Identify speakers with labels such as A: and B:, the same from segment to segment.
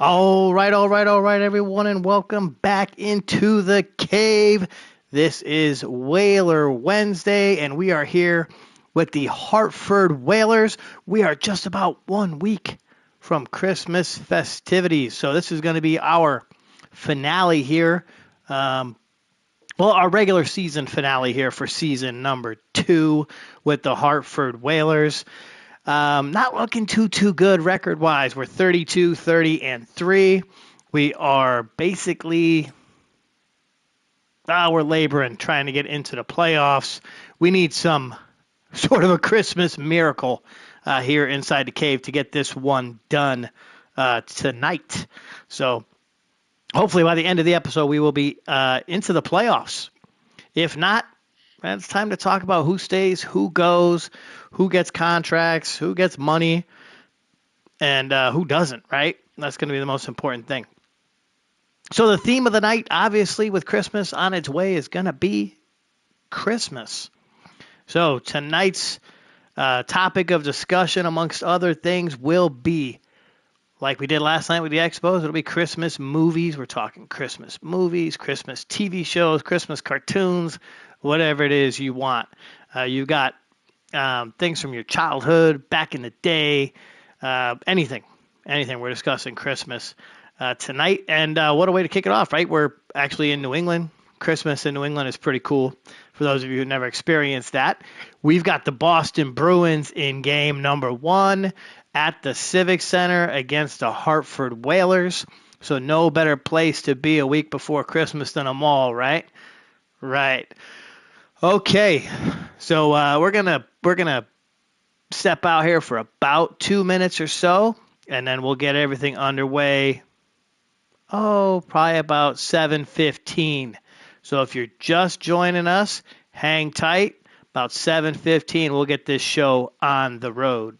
A: All right, everyone, and welcome back into the cave. This is Whaler Wednesday, and we are here with the Hartford Whalers. We are just about 1 week from Christmas festivities, so this is going to be our finale here. Our regular season finale here for season number 2 with the Hartford Whalers. Not looking too good record wise. We're 32, 30, and 3. We are basically we're laboring trying to get into the playoffs. We need some sort of a Christmas miracle here inside the cave to get this one done tonight. So hopefully by the end of the episode we will be into the playoffs. If not, it's time to talk about who stays, who goes, who gets contracts, who gets money, and who doesn't, right? That's going to be the most important thing. So the theme of the night, obviously, with Christmas on its way, is going to be Christmas. So tonight's topic of discussion, amongst other things, will be, like we did last night with the Expos, it'll be Christmas movies. We're talking Christmas movies, Christmas TV shows, Christmas cartoons, whatever it is you want. You've got things from your childhood, back in the day, anything. We're discussing Christmas tonight. And what a way to kick it off, right? We're actually in New England. Christmas in New England is pretty cool for those of you who never experienced that. We've got the Boston Bruins in game number 1 at the Civic Center against the Hartford Whalers. So no better place to be a week before Christmas than a mall, right? Right. Okay. So we're gonna step out here for about 2 minutes or so, and then we'll get everything underway. Probably about 7:15. So if you're just joining us, hang tight. About 7:15, we'll get this show on the road.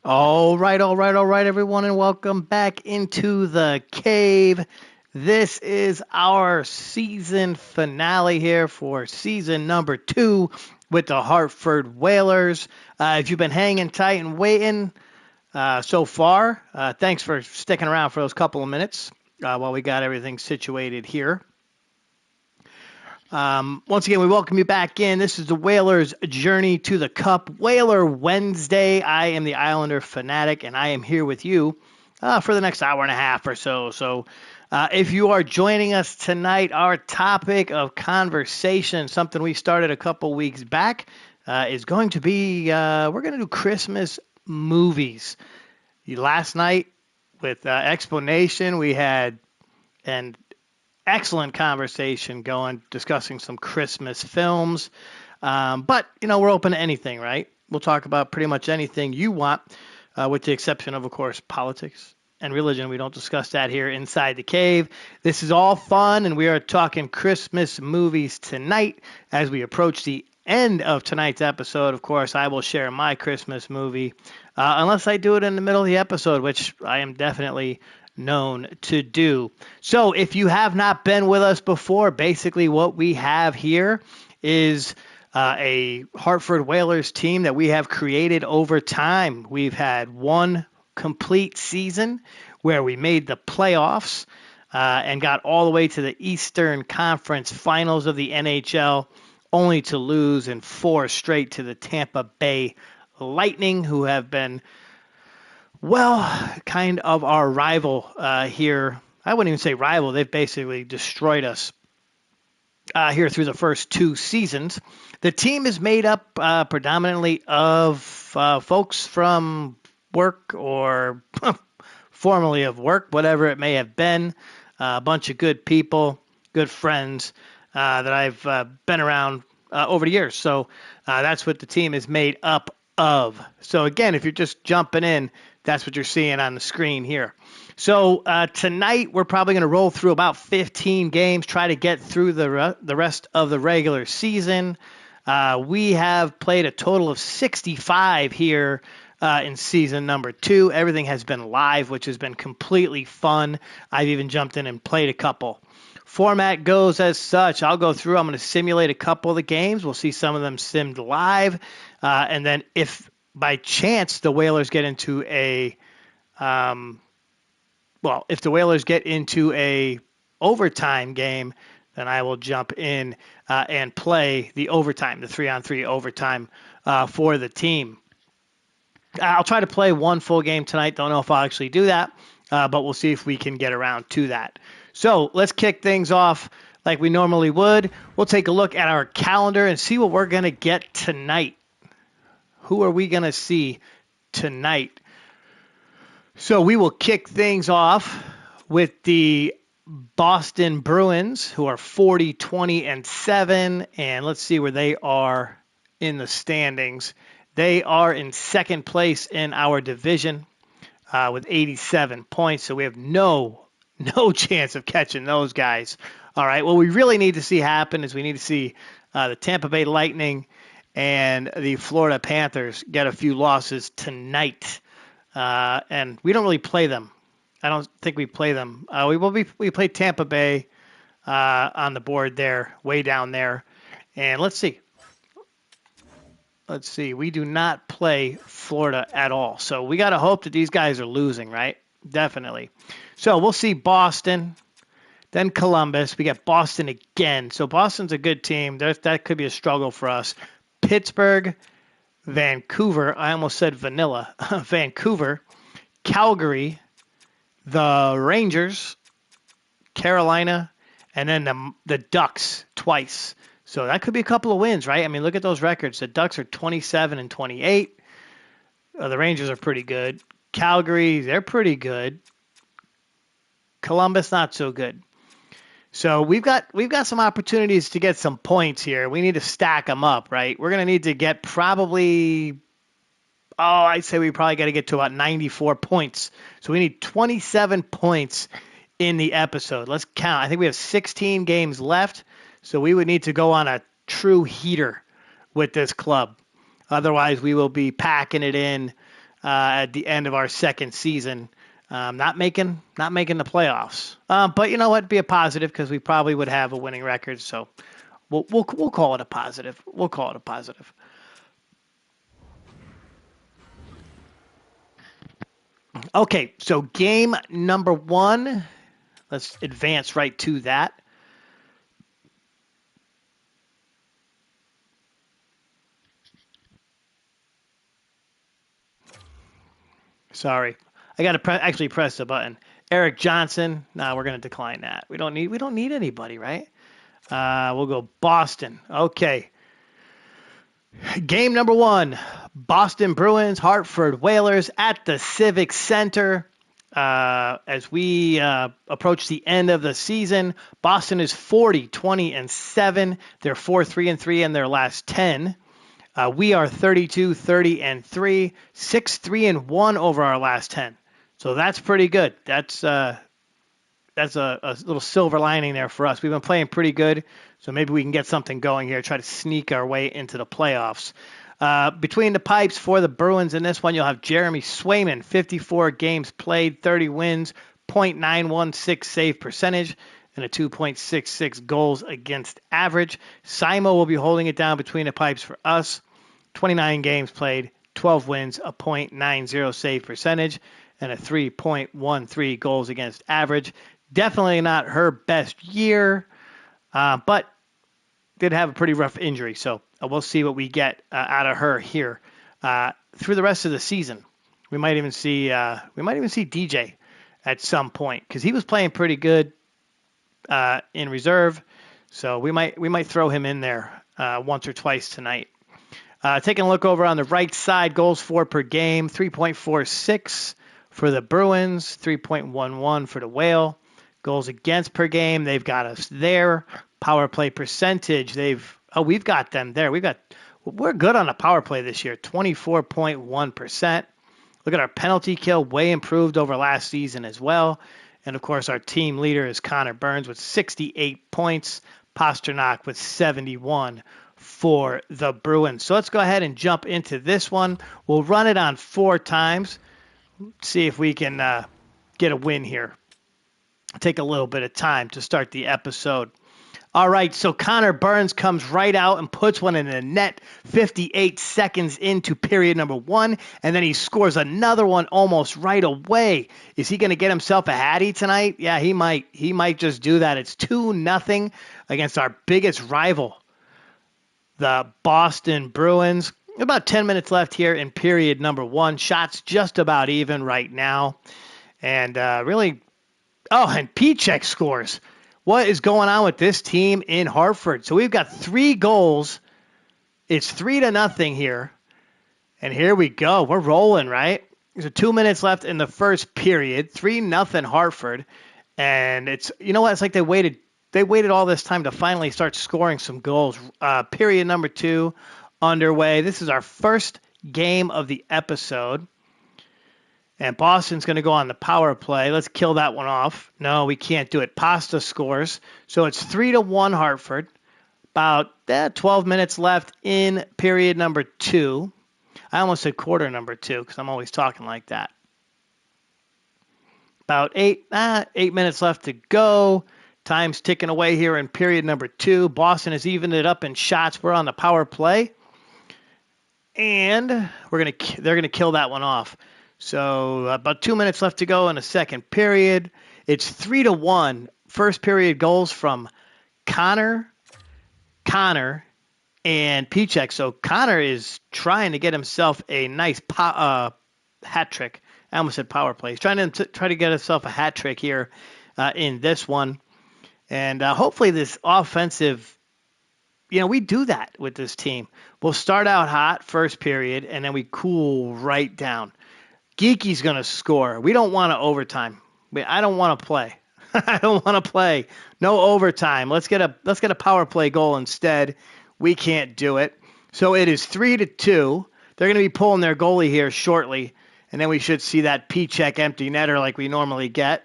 A: All right, everyone, and welcome back into the cave. This is our season finale here for season number 2 with the Hartford Whalers. If you've been hanging tight and waiting so far, thanks for sticking around for those couple of minutes while we got everything situated here. Once again, we welcome you back in. This is the Whalers' Journey to the Cup, Whaler Wednesday. I am the Islander fanatic, and I am here with you for the next hour and a half or so. So if you are joining us tonight, our topic of conversation, something we started a couple weeks back, is going to be we're going to do Christmas movies. Last night with Explanation, we had an excellent conversation going, discussing some Christmas films. But, we're open to anything, right? We'll talk about pretty much anything you want, with the exception of course, politics and religion. We don't discuss that here inside the cave. This is all fun, and we are talking Christmas movies tonight. As we approach the end of tonight's episode, of course, I will share my Christmas movie, unless I do it in the middle of the episode, which I am definitely known to do. So if you have not been with us before, basically what we have here is a Hartford Whalers team that we have created over time. We've had one complete season where we made the playoffs and got all the way to the Eastern Conference Finals of the NHL, only to lose in 4 straight to the Tampa Bay Lightning, who have been kind of our rival here. I wouldn't even say rival. They've basically destroyed us here through the first 2 seasons. The team is made up predominantly of folks from work or formerly of work, whatever it may have been. A bunch of good people, good friends that I've been around over the years. So that's what the team is made up of. So again, if you're just jumping in, that's what you're seeing on the screen here. So tonight we're probably going to roll through about 15 games, try to get through the rest of the regular season. We have played a total of 65 here in season number 2. Everything has been live, which has been completely fun. I've even jumped in and played a couple. Format goes as such. I'll go through. I'm going to simulate a couple of the games. We'll see some of them simmed live. And then if by chance the Whalers get into if the Whalers get into a overtime game, then I will jump in and play the overtime, the 3-on-3 overtime for the team. I'll try to play one full game tonight. Don't know if I'll actually do that, but we'll see if we can get around to that. So let's kick things off like we normally would. We'll take a look at our calendar and see what we're going to get tonight. Who are we going to see tonight? So we will kick things off with the Boston Bruins, who are 40-20-7, and let's see where they are in the standings. They are in second place in our division with 87 points, so we have no chance of catching those guys. All right, what we really need to see happen is we need to see the Tampa Bay Lightning and the Florida Panthers get a few losses tonight. And we don't really play them. I don't think we play them. We play Tampa Bay on the board there, way down there. And let's see. We do not play Florida at all. So we got to hope that these guys are losing, right? Definitely. So we'll see Boston, then Columbus. We got Boston again. So Boston's a good team. That could be a struggle for us. Pittsburgh, Vancouver. I almost said vanilla. Vancouver, Calgary, the Rangers, Carolina, and then the Ducks twice. So that could be a couple of wins, right? I mean, look at those records. The Ducks are 27-28. The Rangers are pretty good. Calgary, they're pretty good. Columbus, not so good. So we've got some opportunities to get some points here. We need to stack them up, right? We're going to need to get probably, I'd say we probably got to get to about 94 points. So we need 27 points in the episode. Let's count. I think we have 16 games left, so we would need to go on a true heater with this club. Otherwise, we will be packing it in at the end of our second season. Not making the playoffs. But you know what? Be a positive because we probably would have a winning record. So we'll call it a positive. We'll call it a positive. Okay, so game number 1. Let's advance right to that. Sorry, I got to actually press the button. Eric Johnson. No, we're going to decline that. We don't need anybody, right? We'll go Boston. Okay. Game number 1, Boston Bruins, Hartford Whalers at the Civic Center. As we approach the end of the season, Boston is 40-20-7. They're 4-3-3 in their last 10. We are 32-30-3, 6-3-1 over our last 10. So that's pretty good. That's a little silver lining there for us. We've been playing pretty good, so maybe we can get something going here, try to sneak our way into the playoffs. Between the pipes for the Bruins in this one, you'll have Jeremy Swayman, 54 games played, 30 wins, .916 save percentage, and a 2.66 goals against average. Simo will be holding it down between the pipes for us, 29 games played, 12 wins, a .90 save percentage, and a 3.13 goals against average. Definitely not her best year, but did have a pretty rough injury, so we'll see what we get out of her here through the rest of the season. We might even see DJ at some point because he was playing pretty good in reserve, so we might throw him in there once or twice tonight. Taking a look over on the right side, goals for per game, 3.46 for the Bruins, 3.11 for the Whale. Goals against per game, they've got us there. Power play percentage, we've got them there. We're good on the power play this year, 24.1%. Look at our penalty kill, way improved over last season as well. And of course, our team leader is Connor Burns with 68 points, Pasternak with 71 for the Bruins. So let's go ahead and jump into this one. We'll run it on 4 times. See if we can get a win here. Take a little bit of time to start the episode. All right, so Connor Burns comes right out and puts one in the net 58 seconds into period number 1, and then he scores another one almost right away. Is he going to get himself a hattie tonight? Yeah, he might. He might just do that. It's 2-0 against our biggest rival, the Boston Bruins. About 10 minutes left here in period number 1. Shots just about even right now. And really... Oh, and P-check scores. What is going on with this team in Hartford? So we've got 3 goals. It's 3-0 here. And here we go. We're rolling, right? There's 2 minutes left in the first period. 3-0 Hartford. And it's, you know what? It's like they waited all this time to finally start scoring some goals. Period number 2 underway. This is our first game of the episode. And Boston's going to go on the power play. Let's kill that one off. No, we can't do it. Pasta scores. So it's 3-1 Hartford. About 12 minutes left in period number 2. I almost said quarter number 2 because I'm always talking like that. About 8 minutes left to go. Time's ticking away here in period number 2. Boston has evened it up in shots. We're on the power play. And they're going to kill that one off. So about 2 minutes left to go in the second period. It's 3-1. First period goals from Connor, and P-check. So Connor is trying to get himself a nice hat trick. I almost said power play. He's trying to get himself a hat trick here in this one. And hopefully this offensive, we do that with this team. We'll start out hot first period, and then we cool right down. Geeky's going to score. We don't want to overtime. I don't want to play. I don't want to play. No overtime. Let's get a power play goal instead. We can't do it. So it is 3-2. They're going to be pulling their goalie here shortly, and then we should see that P-check empty netter like we normally get.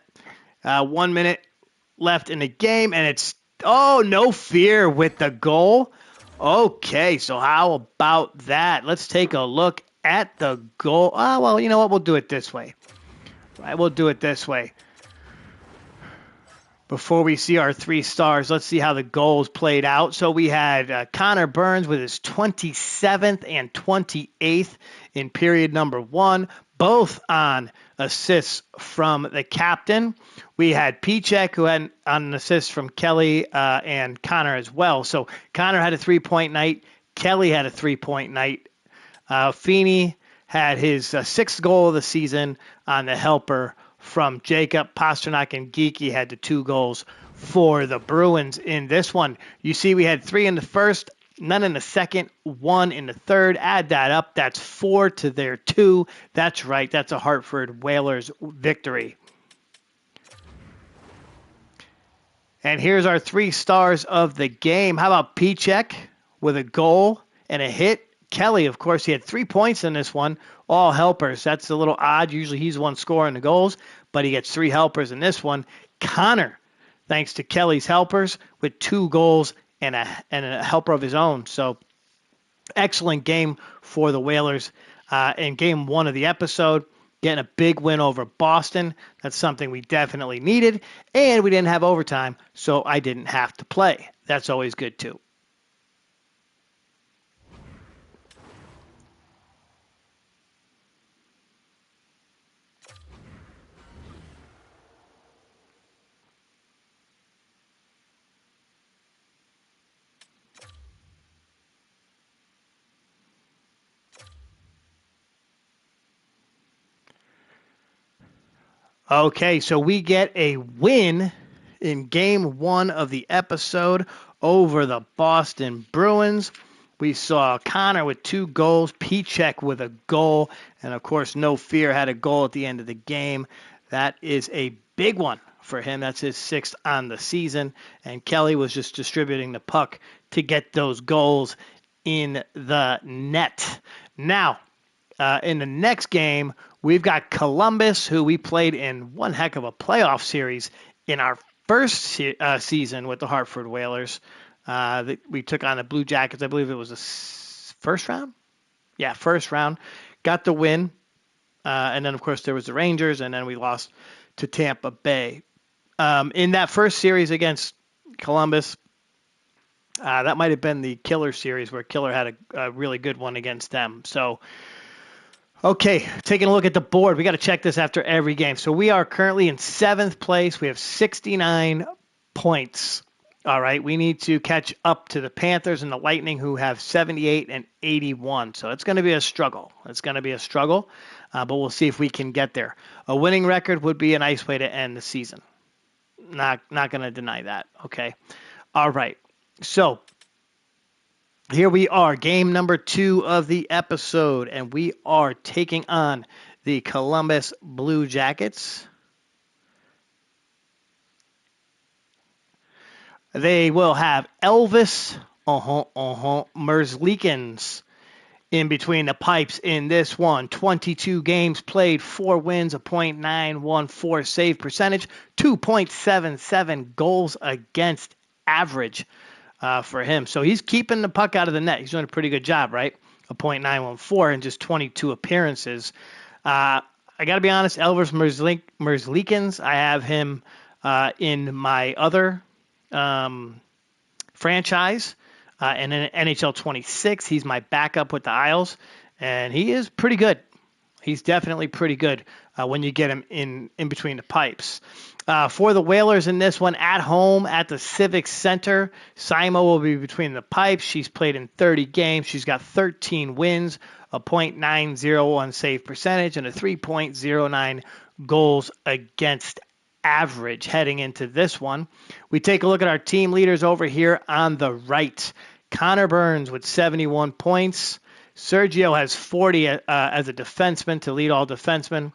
A: 1 minute left in the game, and it's no fear with the goal. Okay, so how about that? Let's take a look at the goal. Oh, well, you know what? We'll do it this way. Right, we'll do it this way. Before we see our 3 stars, let's see how the goals played out. So we had Connor Burns with his 27th and 28th in period number 1, both on assists from the captain. We had Pichek, who had an assist from Kelly and Connor as well. So Connor had a 3-point night. Kelly had a 3-point night. Feeney had his 6th goal of the season on the helper from Jacob. Pasternak and Geeky had the 2 goals for the Bruins in this one. You see we had 3 in the first, none in the second, 1 in the third. Add that up. That's 4 to their 2. That's right. That's a Hartford Whalers victory. And here's our 3 stars of the game. How about Pichek with a goal and a hit? Kelly, of course, he had 3 points in this one, all helpers. That's a little odd. Usually he's the one scoring the goals, but he gets 3 helpers in this one. Connor, thanks to Kelly's helpers, with 2 goals and a helper of his own. So excellent game for the Whalers in game 1 of the episode. Getting a big win over Boston. That's something we definitely needed. And we didn't have overtime, so I didn't have to play. That's always good, too. Okay, so we get a win in game 1 of the episode over the Boston Bruins. We saw Connor with 2 goals, Pichek with a goal, and of course, No Fear had a goal at the end of the game. That is a big one for him. That's his 6th on the season, and Kelly was just distributing the puck to get those goals in the net. Now, in the next game, we've got Columbus, who we played in one heck of a playoff series in our first season with the Hartford Whalers. We took on the Blue Jackets. I believe it was the first round. Yeah, first round. Got the win. And then, of course, there was the Rangers, and then we lost to Tampa Bay. In that first series against Columbus, that might have been the Killer series where Killer had a really good one against them. So, okay, taking a look at the board. We got to check this after every game. So we are currently in 7th place. We have 69 points. All right, we need to catch up to the Panthers and the Lightning, who have 78 and 81. So it's going to be a struggle. But we'll see if we can get there. A winning record would be a nice way to end the season. Not going to deny that. Okay. All right. So here we are, game number 2 of the episode, and we are taking on the Columbus Blue Jackets. They will have Elvis Merzlikins in between the pipes in this one. 22 games played, 4 wins, a .914 save percentage, 2.77 goals against average for him. So he's keeping the puck out of the net. He's doing a pretty good job, right? A .914 in just 22 appearances. I got to be honest, Elvis Merzlikins, I have him in my other franchise. And in NHL26, he's my backup with the Isles, and he is pretty good. He's definitely pretty good when you get him in between the pipes. For the Whalers in this one, at home at the Civic Center, Simo will be between the pipes. She's played in 30 games. She's got 13 wins, a .901 save percentage, and a 3.09 goals against average heading into this one. We take a look at our team leaders over here on the right. Connor Burns with 71 points. Sergio has 40 as a defenseman to lead all defensemen.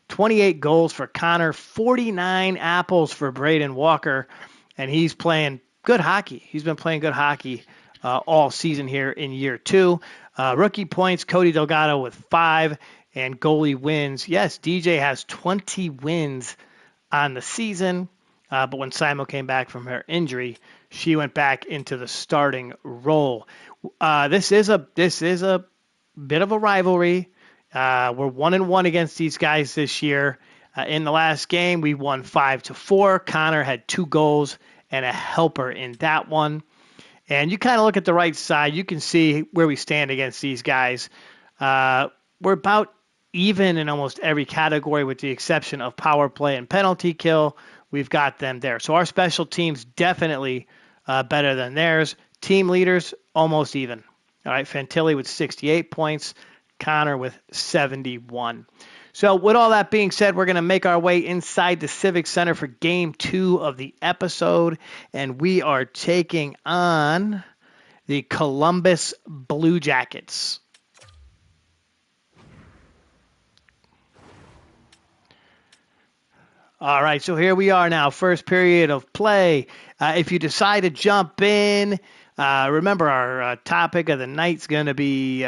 A: 28 goals for Connor, 49 apples for Braden Walker, and he's playing good hockey. He's been playing good hockey all season here in year 2. Rookie points, Cody Delgado with 5, and goalie wins. Yes, DJ has 20 wins on the season, but when Simo came back from her injury, she went back into the starting role. This is a bit of a rivalry We're 1-1 against these guys this year. In the last game, we won 5-4. Connor had 2 goals and a helper in that one. And you kind of look at the right side, you can see where we stand against these guys. We're about even in almost every category with the exception of power play and penalty kill. We've got them there. So our special teams definitely better than theirs. Team leaders, almost even. All right, Fantilli with 68 points, Connor with 71. So with all that being said, we're going to make our way inside the Civic Center for Game 2 of the episode, and we are taking on the Columbus Blue Jackets. All right, so here we are now, first period of play. If you decide to jump in, remember our topic of the night's going to be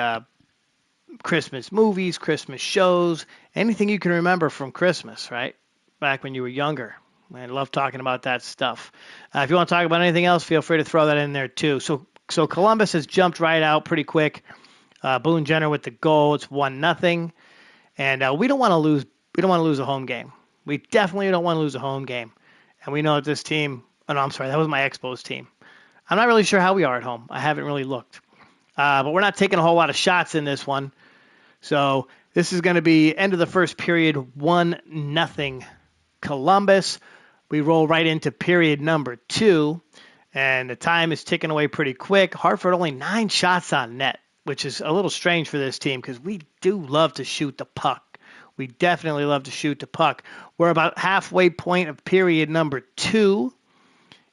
A: Christmas movies, Christmas shows, anything you can remember from Christmas, right? Back when you were younger. I love talking about that stuff. If you want to talk about anything else, feel free to throw that in there too. So Columbus has jumped right out pretty quick. Boone Jenner with the goal. It's 1-0, and we don't want to lose. We don't want to lose a home game. We definitely don't want to lose a home game. And we know that this team. Oh no, I'm sorry. That was my Expos team. I'm not really sure how we are at home. I haven't really looked. But we're not taking a whole lot of shots in this one. So this is going to be end of the first period, 1-0 Columbus. We roll right into period number 2, and the time is ticking away pretty quick. Hartford only 9 shots on net, which is a little strange for this team because we do love to shoot the puck. We definitely love to shoot the puck. We're about halfway point of period number 2.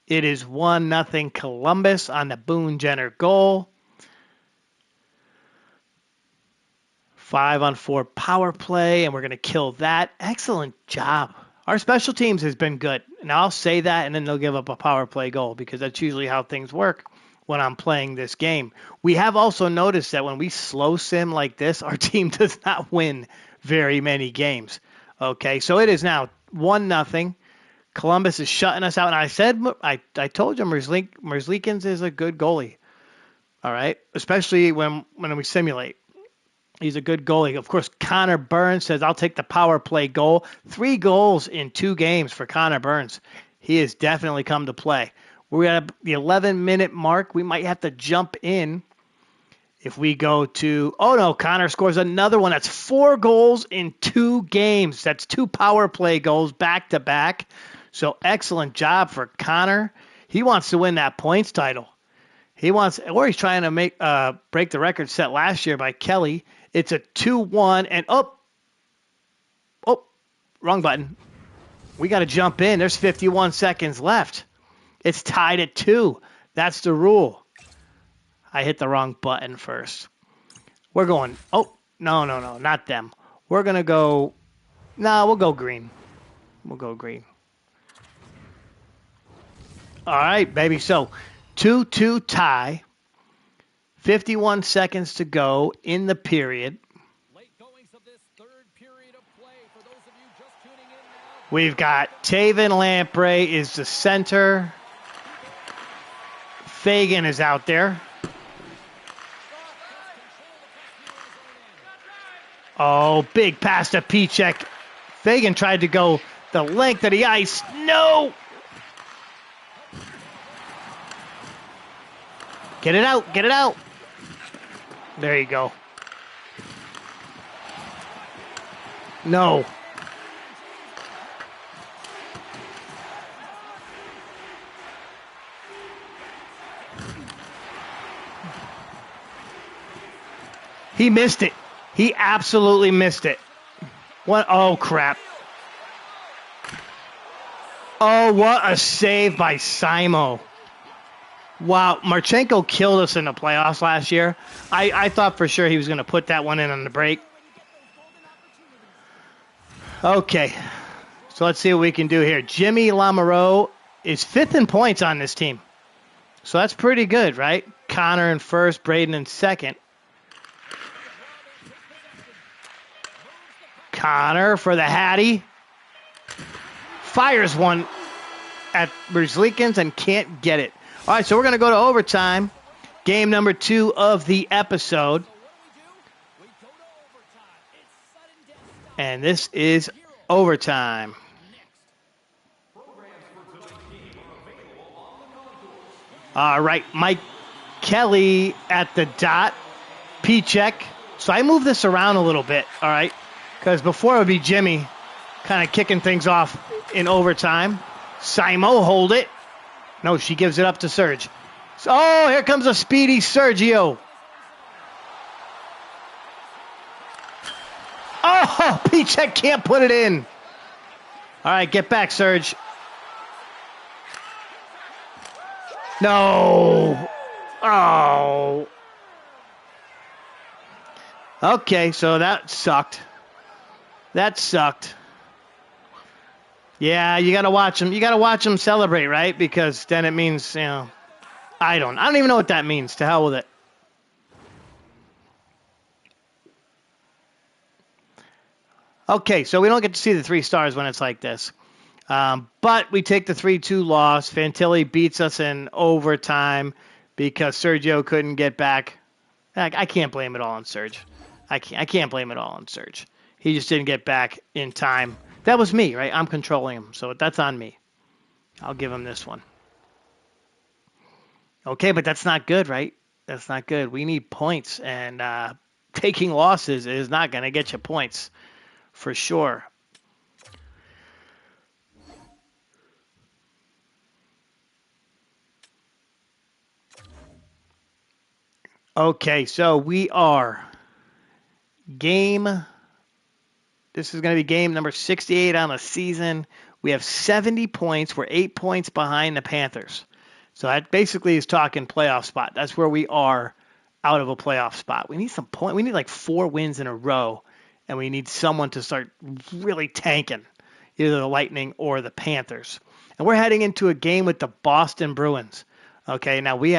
A: It is 1-0 Columbus on the Boone Jenner goal. 5-on-4 power play, and we're going to kill that. Excellent job. Our special teams has been good. Now, I'll say that, and then they'll give up a power play goal because that's usually how things work when I'm playing this game. We have also noticed that when we slow sim like this, our team does not win very many games. Okay, so it is now 1-0. Columbus is shutting us out, and I said, I told you Merzlikins is a good goalie. All right, especially when we simulate. He's a good goalie. Of course, Connor Burns says, I'll take the power play goal. 3 goals in 2 games for Connor Burns. He has definitely come to play. We're at the 11-minute mark. We might have to jump in if we go to... Oh, no, Connor scores another one. That's 4 goals in 2 games. That's 2 power play goals back-to-back. So excellent job for Connor. He wants to win that points title. He's trying to break the record set last year by Kelly. It's a 2-1, and wrong button. We got to jump in. There's 51 seconds left. It's tied at 2. That's the rule. I hit the wrong button first. We're going, no, not them. We're going to go, we'll go green. We'll go green. All right, baby. So 2-2 tie. 51 seconds to go in the period. We've got Taven Lamprey is the center. Fagan is out there. Oh, big pass to Pichek. Fagan tried to go the length of the ice. No! Get it out, get it out. There you go. No. He missed it. He absolutely missed it. What? Oh, crap. Oh, what a save by Simo. Wow, Marchenko killed us in the playoffs last year. I thought for sure he was going to put that one in on the break. Okay, so let's see what we can do here. Jimmy Lamoureux is 5th in points on this team. So that's pretty good, right? Connor in first, Braden in second. Connor for the Hattie. Fires one at Merzlikins and can't get it. All right, so we're going to go to overtime. Game number 2 of the episode. And this is overtime. All right, Mike Kelly at the dot. P-check. So I move this around a little bit, all right? Because before it would be Jimmy kind of kicking things off in overtime. Simo hold it. No, she gives it up to Serge. Oh, here comes a speedy Sergio. Oh, P-check can't put it in. All right, get back, Serge. No. Oh. Okay, so that sucked. That sucked. Yeah, you gotta watch them. You gotta watch them celebrate, right? Because then it means, I don't even know what that means. To hell with it. Okay, so we don't get to see the 3 stars when it's like this. But we take the 3-2 loss. Fantilli beats us in overtime because Sergio couldn't get back. I can't blame it all on Serge. I can't blame it all on Serge. He just didn't get back in time. That was me, right? I'm controlling him, so that's on me. I'll give him this one. Okay, but that's not good, right? That's not good. We need points, and taking losses is not going to get you points for sure. Okay, so we are game. This is going to be game number 68 on the season. We have 70 points. We're 8 points behind the Panthers. So that basically is talking playoff spot. That's where we are out of a playoff spot. We need some point. We need like 4 wins in a row, and we need someone to start really tanking, either the Lightning or the Panthers. And we're heading into a game with the Boston Bruins. Okay, now we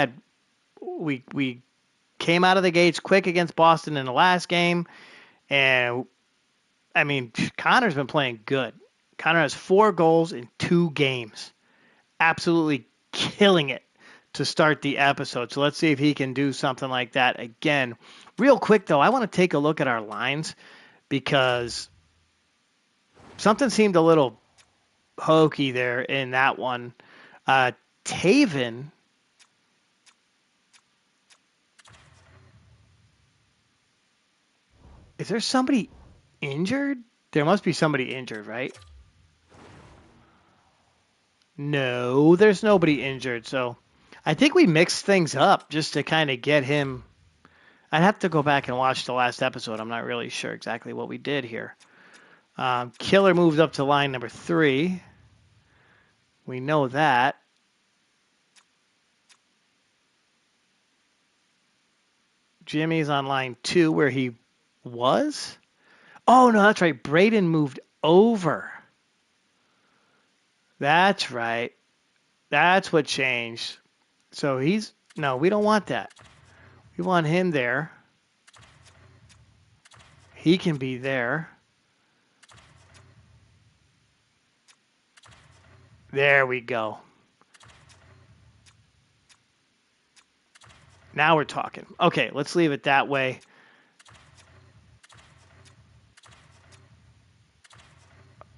A: came out of the gates quick against Boston in the last game, and I mean, Connor's been playing good. Connor has 4 goals in 2 games. Absolutely killing it to start the episode. So let's see if he can do something like that again. Real quick, though, I want to take a look at our lines because something seemed a little hokey there in that one. Taven. Is there somebody injured? There must be somebody injured, right? No, there's nobody injured. So I think we mixed things up just to kind of get him. I'd have to go back and watch the last episode. I'm not really sure exactly what we did here. Killer moves up to line number 3. We know that. Jimmy's on line 2 where he was. Oh, no, that's right. Braden moved over. That's right. That's what changed. So no, we don't want that. We want him there. He can be there. There we go. Now we're talking. Okay, let's leave it that way.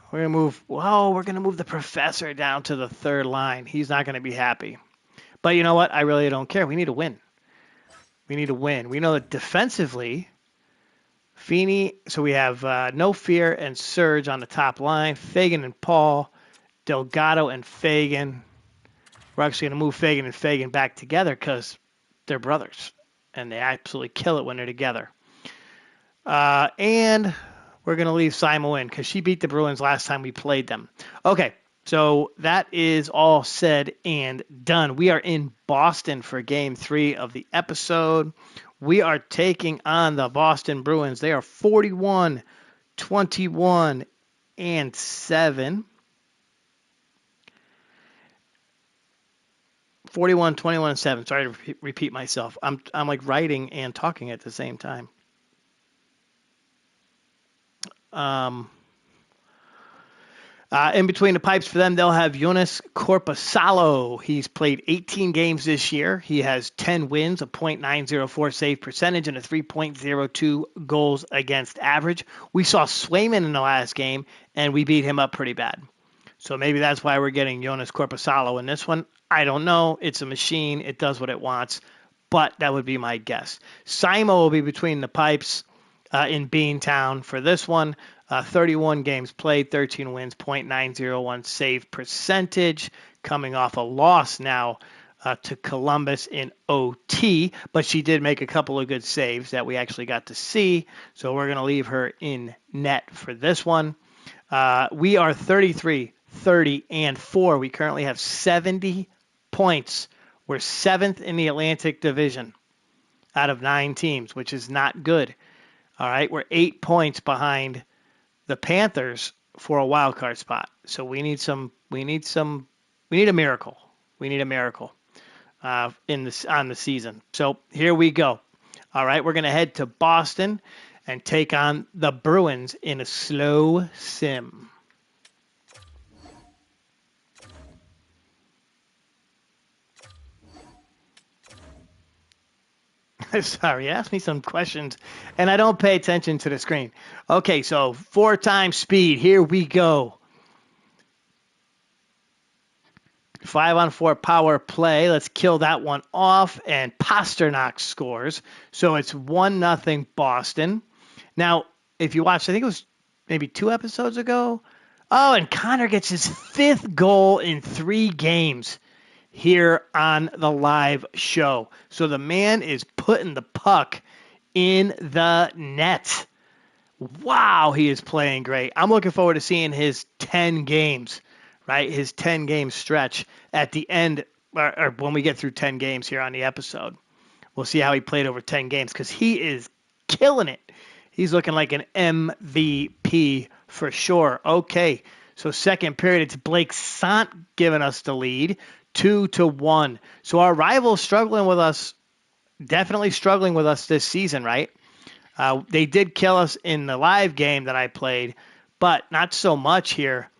A: We're going to move the professor down to the 3rd line. He's not going to be happy. But you know what? I really don't care. We need to win. We need to win. We know that defensively, Feeney, so we have No Fear and Surge on the top line. Fagan and Paul, Delgado and Fagan. We're actually going to move Fagan and Fagan back together because they're brothers. And they absolutely kill it when they're together. And we're going to leave Simo in because she beat the Bruins last time we played them. Okay, so that is all said and done. We are in Boston for Game 3 of the episode. We are taking on the Boston Bruins. They are 41, 21, and 7. 41, 21, and 7. Sorry to repeat myself. I'm like writing and talking at the same time. In between the pipes for them, they'll have Jonas Corposalo. He's played 18 games this year. He has 10 wins, a .904 save percentage, and a 3.02 goals against average. We saw Swayman in the last game, and we beat him up pretty bad. So maybe that's why we're getting Jonas Corposalo in this one. I don't know. It's a machine. It does what it wants, but that would be my guess. Simo will be between the pipes in Beantown for this one. 31 games played, 13 wins, .901 save percentage, coming off a loss now to Columbus in OT, but she did make a couple of good saves that we actually got to see, so we're going to leave her in net for this one. We are 33, 30, and 4. We currently have 70 points. We're 7th in the Atlantic Division out of 9 teams, which is not good. All right, we're 8 points behind the Panthers for a wild card spot. So we need a miracle. We need a miracle on the season. So here we go. All right, we're going to head to Boston and take on the Bruins in a slow sim. Sorry, ask me some questions, and I don't pay attention to the screen. Okay, so 4 times speed. Here we go. 5-on-4 power play. Let's kill that one off, and Pasternak scores. So it's 1-0 Boston. Now, if you watched, I think it was maybe 2 episodes ago. Oh, and Connor gets his 5th goal in 3 games here on the live show. So the man is putting the puck in the net. Wow, he is playing great. I'm looking forward to seeing his 10 games, right? His 10-game stretch at the end, or when we get through 10 games here on the episode. We'll see how he played over 10 games because he is killing it. He's looking like an MVP for sure. Okay, so second period, it's Blake Sant giving us the lead. 2-1. So our rivals definitely struggling with us this season, right? They did kill us in the live game that I played, but not so much here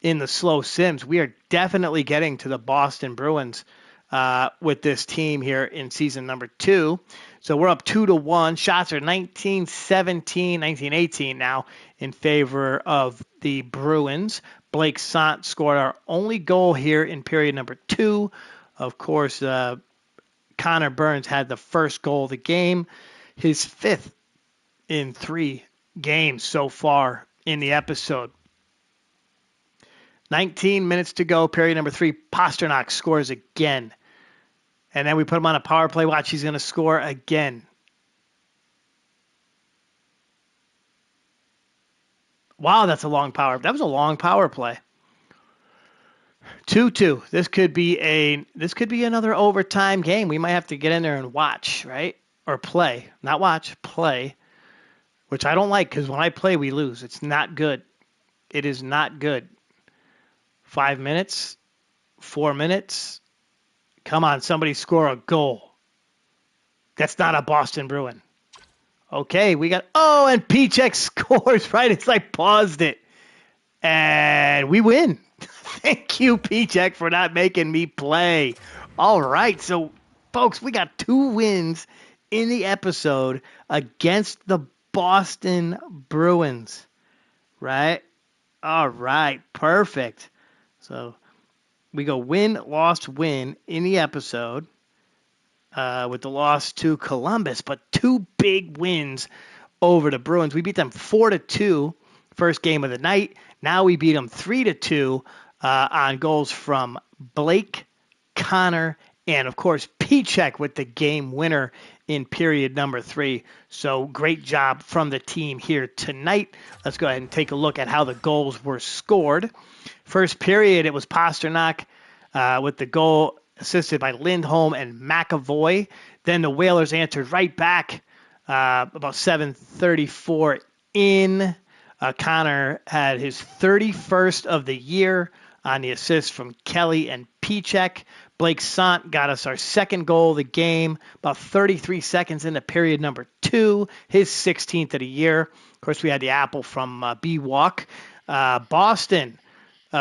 A: in the slow sims. We are definitely getting to the Boston Bruins with this team here in season number 2. So we're up 2-1. Shots are 19-17, 19-18 now in favor of the Bruins. Blake Sant scored our only goal here in period number 2. Of course, Connor Burns had the first goal of the game, his 5th in 3 games so far in the episode. 19 minutes to go, period number 3. Pasternak scores again. And then we put him on a power play. Watch, he's going to score again. Wow, that was a long power play. 2-2. This could be another overtime game. We might have to get in there and watch, right? Or play. Not watch, play. Which I don't like because when I play, we lose. It's not good. It is not good. 5 minutes, 4 minutes. Come on, somebody score a goal. That's not a Boston Bruin. Okay, we got... Oh, and Pichek scores, right? It's like paused it. And we win. Thank you, Pichek, for not making me play. All right, so, folks, we got 2 wins in the episode against the Boston Bruins, right? All right, perfect. So we go win, lost, win in the episode with the loss to Columbus, but 2 big wins over the Bruins. We beat them 4-2 first game of the night. Now we beat them 3-2 on goals from Blake, Connor, and, of course, Pichek with the game winner in period number 3. So great job from the team here tonight. Let's go ahead and take a look at how the goals were scored. First period, it was Pasternak with the goal assisted by Lindholm and McAvoy. Then the Whalers answered right back about 7:34 in. Connor had his 31st of the year on the assist from Kelly and Pichek. Blake Sant got us our second goal of the game about 33 seconds into period number 2, his 16th of the year. Of course, we had the apple from B-Walk. Boston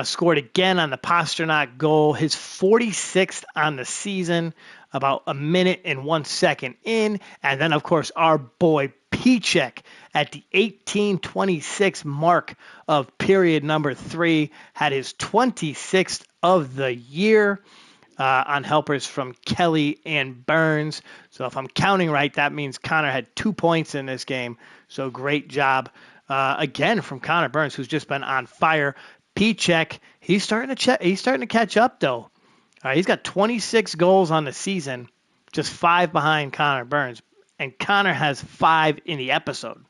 A: scored again on the Pasternak goal, his 46th on the season, about a minute and 1 second in. And then, of course, our boy Pichek at the 18:26 mark of period number 3 had his 26th of the year on helpers from Kelly and Burns. So if I'm counting right, that means Connor had 2 points in this game. So great job again from Connor Burns, who's just been on fire. Pichek, he's starting to catch up though. He's got 26 goals on the season, just 5 behind Connor Burns, and Connor has 5 in the episode.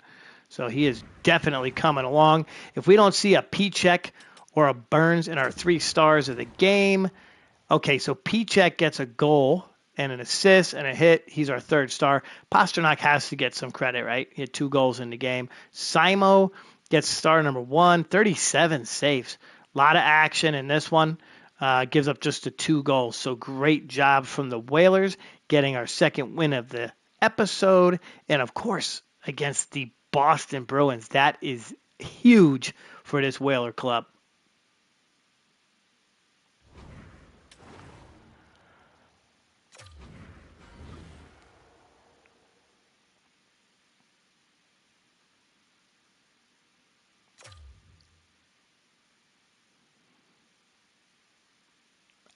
A: So he is definitely coming along. If we don't see a Pichek or a Burns in our 3 stars of the game, okay, so Pichek gets a goal and an assist and a hit. He's our 3rd star. Pasternak has to get some credit, right? He had 2 goals in the game. Simo gets star number 1, 37 saves. A lot of action in this one. Gives up just the 2 goals. So great job from the Whalers getting our 2nd win of the episode. And, of course, against the Boston Bruins. That is huge for this Whaler club.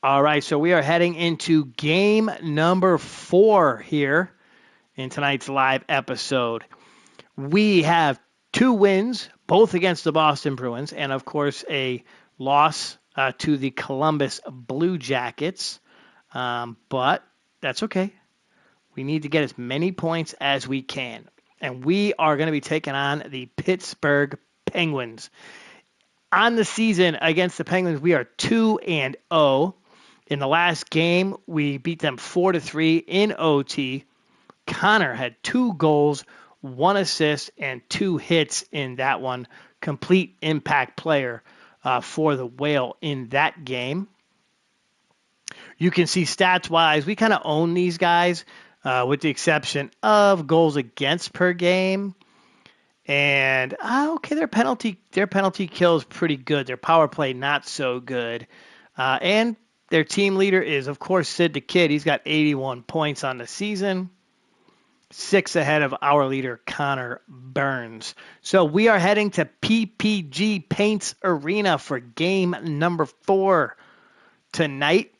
A: All right, so we are heading into game number 4 here in tonight's live episode. We have 2 wins, both against the Boston Bruins, and of course a loss to the Columbus Blue Jackets. But that's okay. We need to get as many points as we can. And we are going to be taking on the Pittsburgh Penguins. On the season against the Penguins, we are 2-0. In the last game, we beat them 4-3 in OT. Connor had 2 goals, 1 assist, and 2 hits in that one. Complete impact player for the Whale in that game. You can see stats-wise, we kind of own these guys with the exception of goals against per game. And, okay, their penalty kill is pretty good. Their power play, not so good. And their team leader is, of course, Sid the Kid. He's got 81 points on the season, 6 ahead of our leader, Connor Burns. So we are heading to PPG Paints Arena for game number 4 tonight.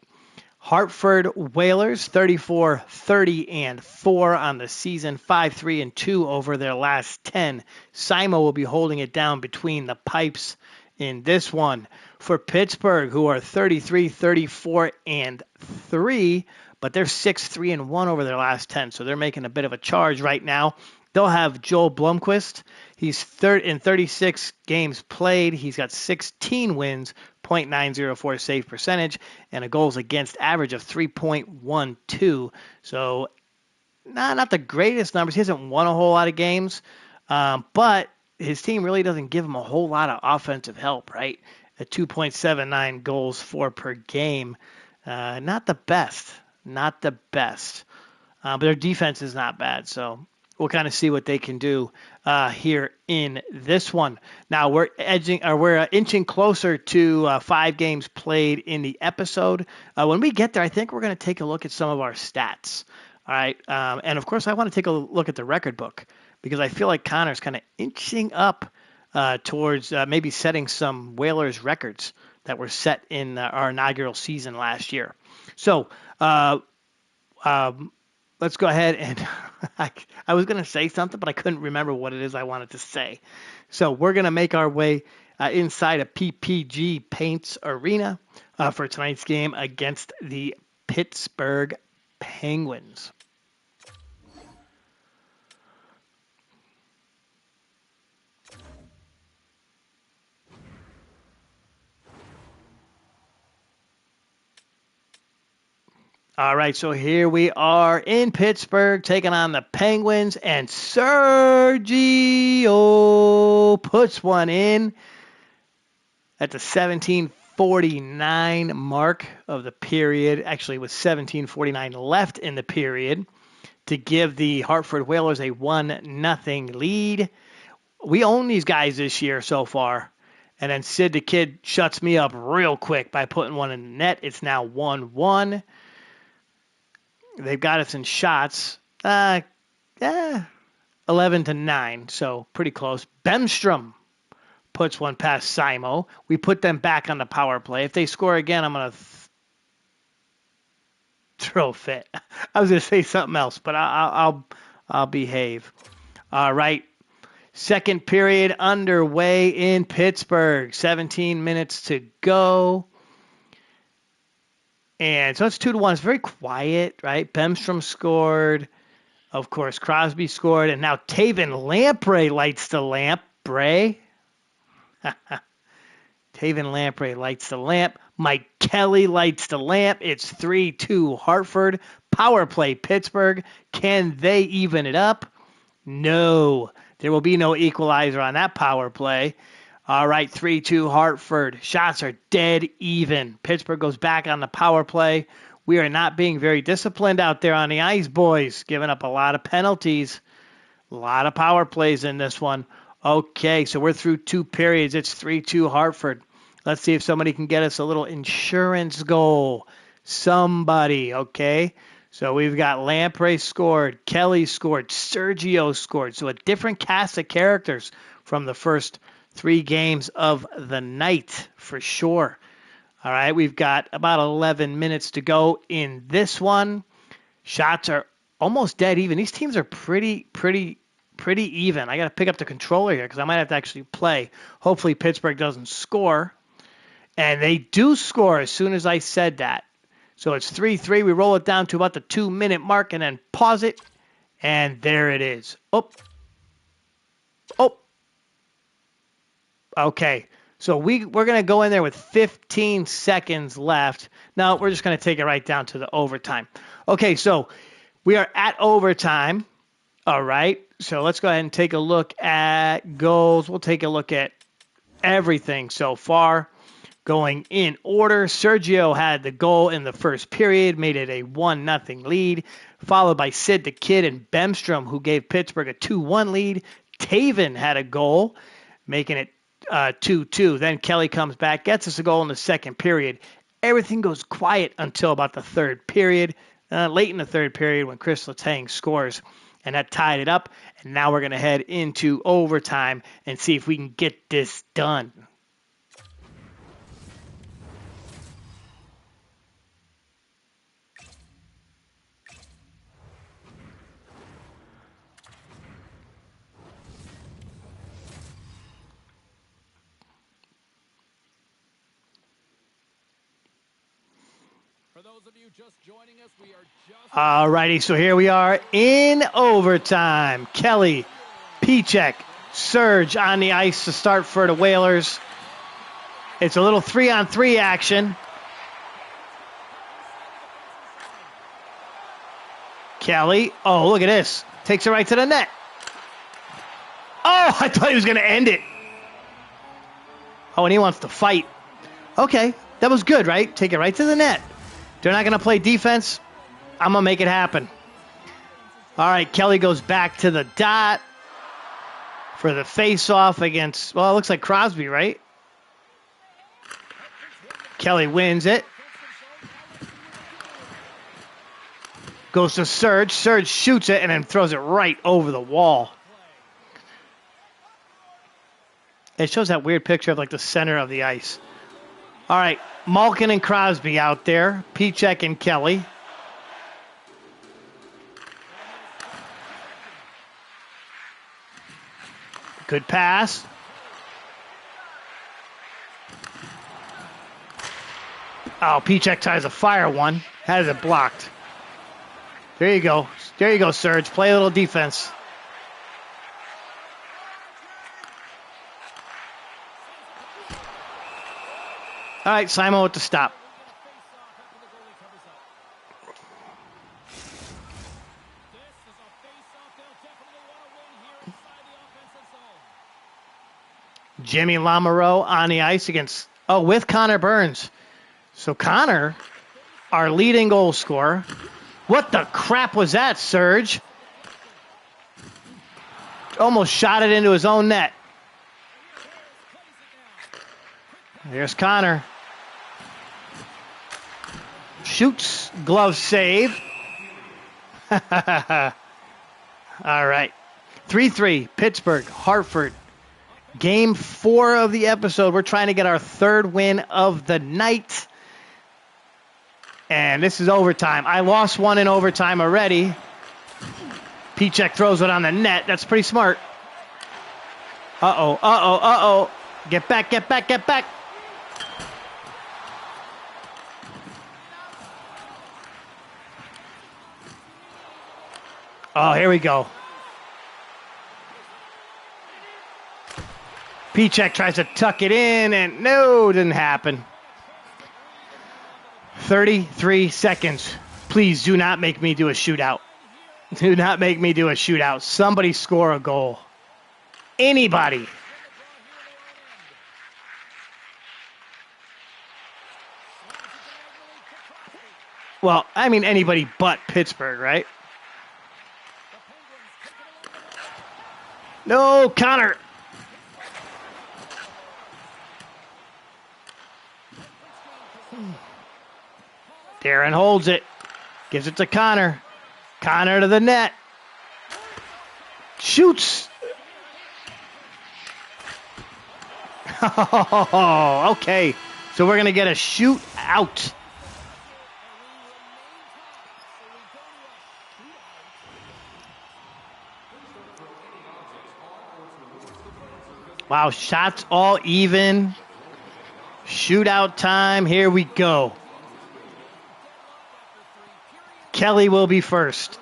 A: Hartford Whalers, 34-30-4 on the season, 5-3-2 over their last 10. Simo will be holding it down between the pipes in this one. For Pittsburgh, who are 33-34-3, but they're 6-3-1 over their last 10, so they're making a bit of a charge right now. They'll have Joel Blomqvist. He's in 36 games played. He's got 16 wins, .904 save percentage, and a goals against average of 3.12. So not the greatest numbers. He hasn't won a whole lot of games, but his team really doesn't give him a whole lot of offensive help, right? At 2.79 goals for per game. Not the best. Not the best. But their defense is not bad, so we'll kind of see what they can do here in this one. Now we're inching closer to 5 games played in the episode. When we get there, I think we're going to take a look at some of our stats. All right, and of course, I want to take a look at the record book because I feel like Connor's kind of inching up towards maybe setting some Whalers records that were set in our inaugural season last year. So let's go ahead and I was going to say something, but I couldn't remember what it is I wanted to say. So we're going to make our way inside a PPG Paints Arena for tonight's game against the Pittsburgh Penguins. All right, so here we are in Pittsburgh taking on the Penguins, and Sergio puts one in at the 17:49 mark of the period. Actually, with 17:49 left in the period to give the Hartford Whalers a 1-0 lead. We own these guys this year so far. And then Sid the Kid shuts me up real quick by putting one in the net. It's now 1-1. They've got us in shots. 11-9, so pretty close. Bemstrom puts one past Simo. We put them back on the power play. If they score again, I'm going to throw a fit. I was going to say something else, but I'll behave. All right. Second period underway in Pittsburgh. 17 minutes to go. And so it's 2-1. It's very quiet, right? Bemstrom scored. Of course, Crosby scored. And now Taven Lamprey lights the lamp. Bray. Taven Lamprey lights the lamp. Mike Kelly lights the lamp. It's 3-2 Hartford. Power play Pittsburgh. Can they even it up? No. There will be no equalizer on that power play. All right, 3-2 Hartford. Shots are dead even. Pittsburgh goes back on the power play. We are not being very disciplined out there on the ice, boys. Giving up a lot of penalties. A lot of power plays in this one. Okay, so we're through 2 periods. It's 3-2 Hartford. Let's see if somebody can get us a little insurance goal. Somebody, okay? So we've got Lamprey scored, Kelly scored, Sergio scored. So a different cast of characters from the first 3 games of the night for sure. All right, we've got about 11 minutes to go in this one. Shots are almost dead even. These teams are pretty even. I got to pick up the controller here because I might have to actually play. Hopefully Pittsburgh doesn't score. And they do score as soon as I said that. So it's 3-3. We roll it down to about the 2-minute mark and then pause it. And there it is. Oh. Okay. So we're going to go in there with 15 seconds left. Now we're just going to take it right down to the overtime. Okay, so we are at overtime. All right. So let's go ahead and take a look at goals. We'll take a look at everything so far. Going in order, Sergio had the goal in the first period, made it a 1-0 lead, followed by Sid the Kid and Bemstrom, who gave Pittsburgh a 2-1 lead. Taven had a goal, making it 2-2. Then Kelly comes back, gets us a goal in the second period. Everything goes quiet until about the third period. Late in the third period when Chris Letang scores, and that tied it up. And now we're going to head into overtime and see if we can get this done. All righty, so here we are in overtime. Kelly, Pichek, Serge on the ice to start for the Whalers. It's a little 3-on-3 action. Kelly, oh, look at this. Takes it right to the net. Oh, I thought he was going to end it. Oh, and he wants to fight. Okay, that was good, right? Take it right to the net. They're not going to play defense. I'm going to make it happen. All right, Kelly goes back to the dot for the face-off against, well, it looks like Crosby, right? Kelly wins it. Goes to Serge. Serge shoots it and then throws it right over the wall. It shows that weird picture of like the center of the ice. All right, Malkin and Crosby out there. Pichek and Kelly. Good pass. Oh, Pichek tries to fire one. Has it blocked. There you go. There you go, Serge. Play a little defense. All right, Simon with the stop. Jimmy Lamoureux on the ice with Connor Burns. So Connor, our leading goal scorer. What the crap was that, Serge? Almost shot it into his own net. Here's Connor. Shoots. Glove save. All right. 3-3. Pittsburgh. Hartford. Game 4 of the episode. We're trying to get our 3rd win of the night. And this is overtime. I lost one in overtime already. Pichek throws it on the net. That's pretty smart. Uh-oh. Get back. Oh, here we go. Pichek tries to tuck it in, and no, didn't happen. 33 seconds. Please do not make me do a shootout. Do not make me do a shootout. Somebody score a goal. Anybody. Well, I mean anybody but Pittsburgh, right? No, Connor. Darren holds it. Gives it to Connor. Connor to the net. Shoots. Oh, okay. So we're going to get a shoot out. Wow, shots all even. Shootout time. Here we go. Kelly will be first.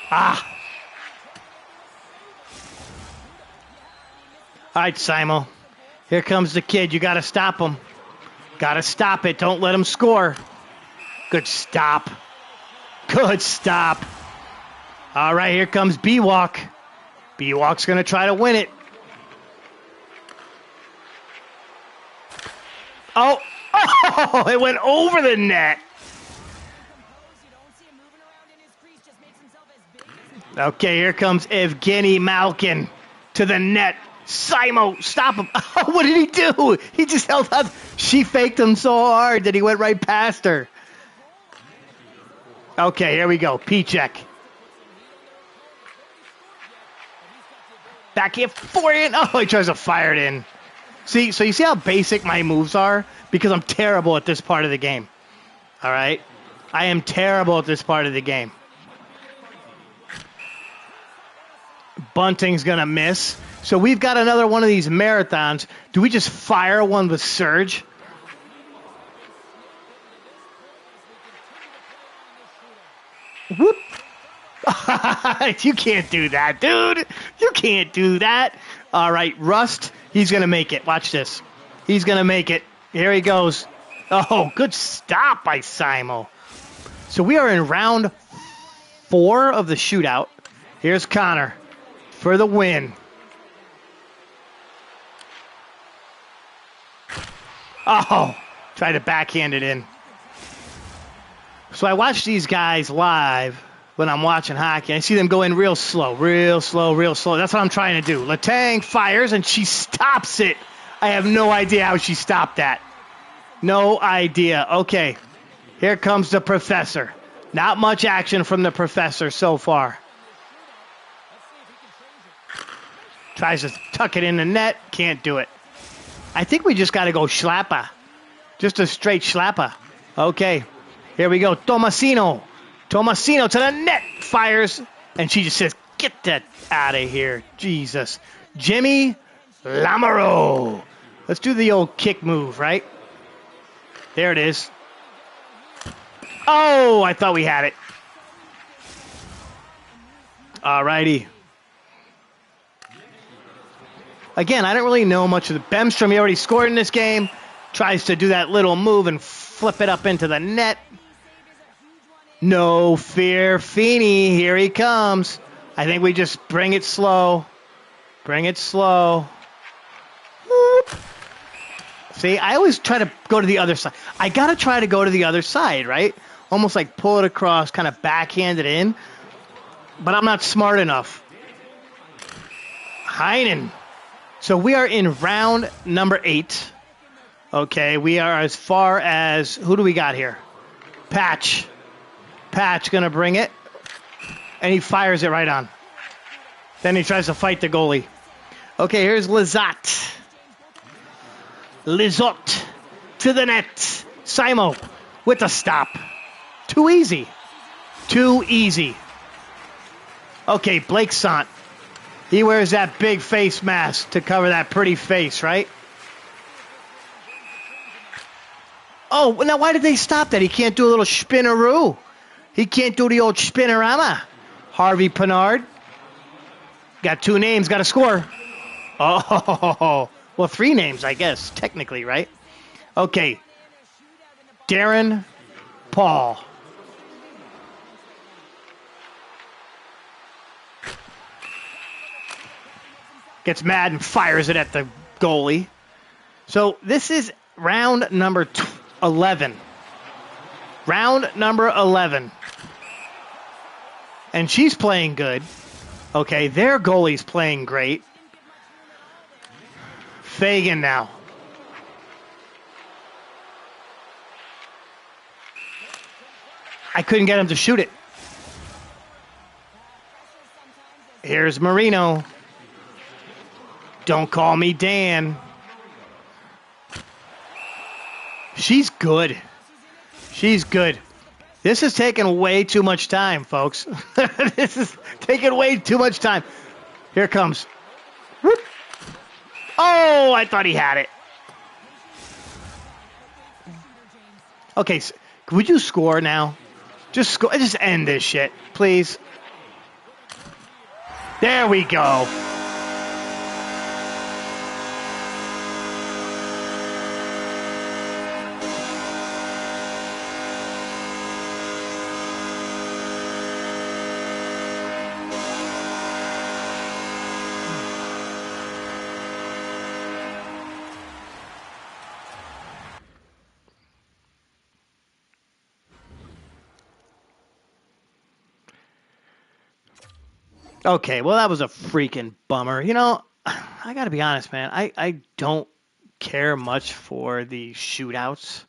A: Ah. All right, Simo. Here comes the kid. You got to stop him. Got to stop it. Don't let him score. Good stop. Good stop. All right, here comes B-Walk. B-Walk's going to try to win it. Oh, it went over the net. Okay, here comes Evgeny Malkin to the net. Simo, stop him. Oh, what did he do? He just held up. She faked him so hard that he went right past her. Okay, here we go. Pichek. Back here, forehand. Oh, he tries to fire it in. See, so you see how basic my moves are? Because I'm terrible at this part of the game. All right? I am terrible at this part of the game. Bunting's going to miss. So we've got another one of these marathons. Do we just fire one with Surge? Whoop. You can't do that, dude. You can't do that. All right, Rust, he's going to make it. Watch this. He's going to make it. Here he goes. Oh, good stop by Simo. So we are in round 4 of the shootout. Here's Connor for the win. Oh, tried to backhand it in. So I watch these guys live when I'm watching hockey. I see them go in real slow. That's what I'm trying to do. Letang fires, and she stops it. I have no idea how she stopped that. No idea. Okay, here comes the professor. Not much action from the professor so far. Tries to tuck it in the net. Can't do it. I think we just got to go schlappa. Just a straight schlappa. Okay, here we go. Tomasino to the net. Fires. And she just says, get that out of here. Jesus. Jimmy Lamoureux. Let's do the old kick move, right? There it is. Oh, I thought we had it. All righty. Again, I don't really know much of the Bemstrom. He already scored in this game. Tries to do that little move and flip it up into the net. No fear, Feeney. Here he comes. I think we just bring it slow. Bring it slow. Whoop. See, I always try to go to the other side. I got to try to go to the other side, right? Almost like pull it across, kind of backhand it in. But I'm not smart enough. Heinen. So we are in round number 8. Okay, we are as far as, who do we got here? Patch. Patch going to bring it. And he fires it right on. Then he tries to fight the goalie. Okay, here's Lizotte. Lizotte to the net. Simo with the stop. Too easy. Too easy. Okay, Blake Sant. He wears that big face mask to cover that pretty face, right? Oh, now why did they stop that? He can't do a little spinneroo. He can't do the old spinnerama. Harvey Pinard. Got 2 names, got to score. Oh, well, 3 names, I guess, technically, right? Okay. Darren Paul. Gets mad and fires it at the goalie. So this is round number 11. Round number 11. And she's playing good. Okay, their goalie's playing great. Fagan now. I couldn't get him to shoot it. Here's Marino. Don't call me Dan. She's good. She's good. This is taking way too much time, folks. This is taking way too much time. Here it comes. Whoop. Oh, I thought he had it. Okay, so would you score now? Just score. Just end this shit, please. There we go. Okay, well, that was a freaking bummer. You know, I got to be honest, man. I don't care much for the shootouts.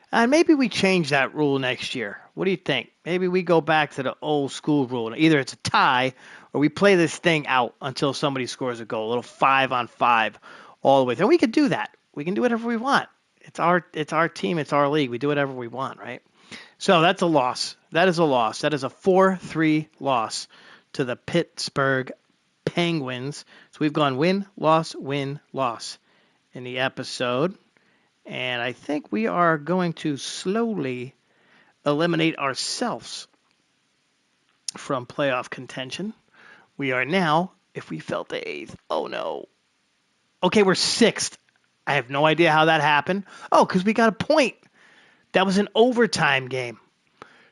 A: And maybe we change that rule next year. What do you think? Maybe we go back to the old school rule. Either it's a tie or we play this thing out until somebody scores a goal. A little 5-on-5 all the way through. And we could do that. We can do whatever we want. It's our team. It's our league. We do whatever we want, right? So that's a loss. That is a loss. That is a 4-3 loss to the Pittsburgh Penguins. So we've gone win, loss in the episode. And I think we are going to slowly eliminate ourselves from playoff contention. We are now, if we fell to 8th, oh no. Okay, we're 6th. I have no idea how that happened. Oh, because we got a point. That was an overtime game.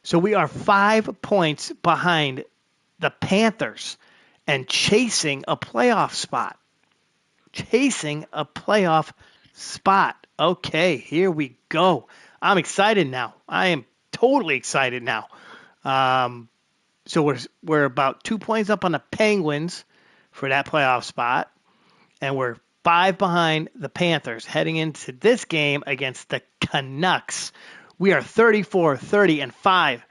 A: So we are 5 points behind the Panthers and chasing a playoff spot. Chasing a playoff spot. Okay, here we go. I'm excited now. I am totally excited now. So we're about 2 points up on the Penguins for that playoff spot, and we're 5 behind the Panthers heading into this game against the Canucks. We are 34-30-5.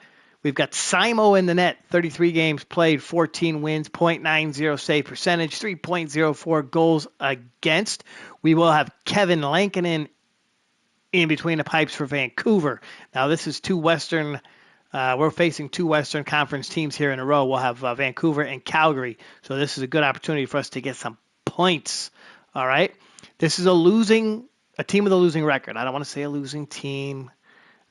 A: We've got Simo in the net, 33 games played, 14 wins, .90 save percentage, 3.04 goals against. We will have Kevin Lankinen in between the pipes for Vancouver. Now, this is we're facing 2 Western Conference teams here in a row. We'll have Vancouver and Calgary. So this is a good opportunity for us to get some points. All right. This is a team with a losing record. I don't want to say a losing team.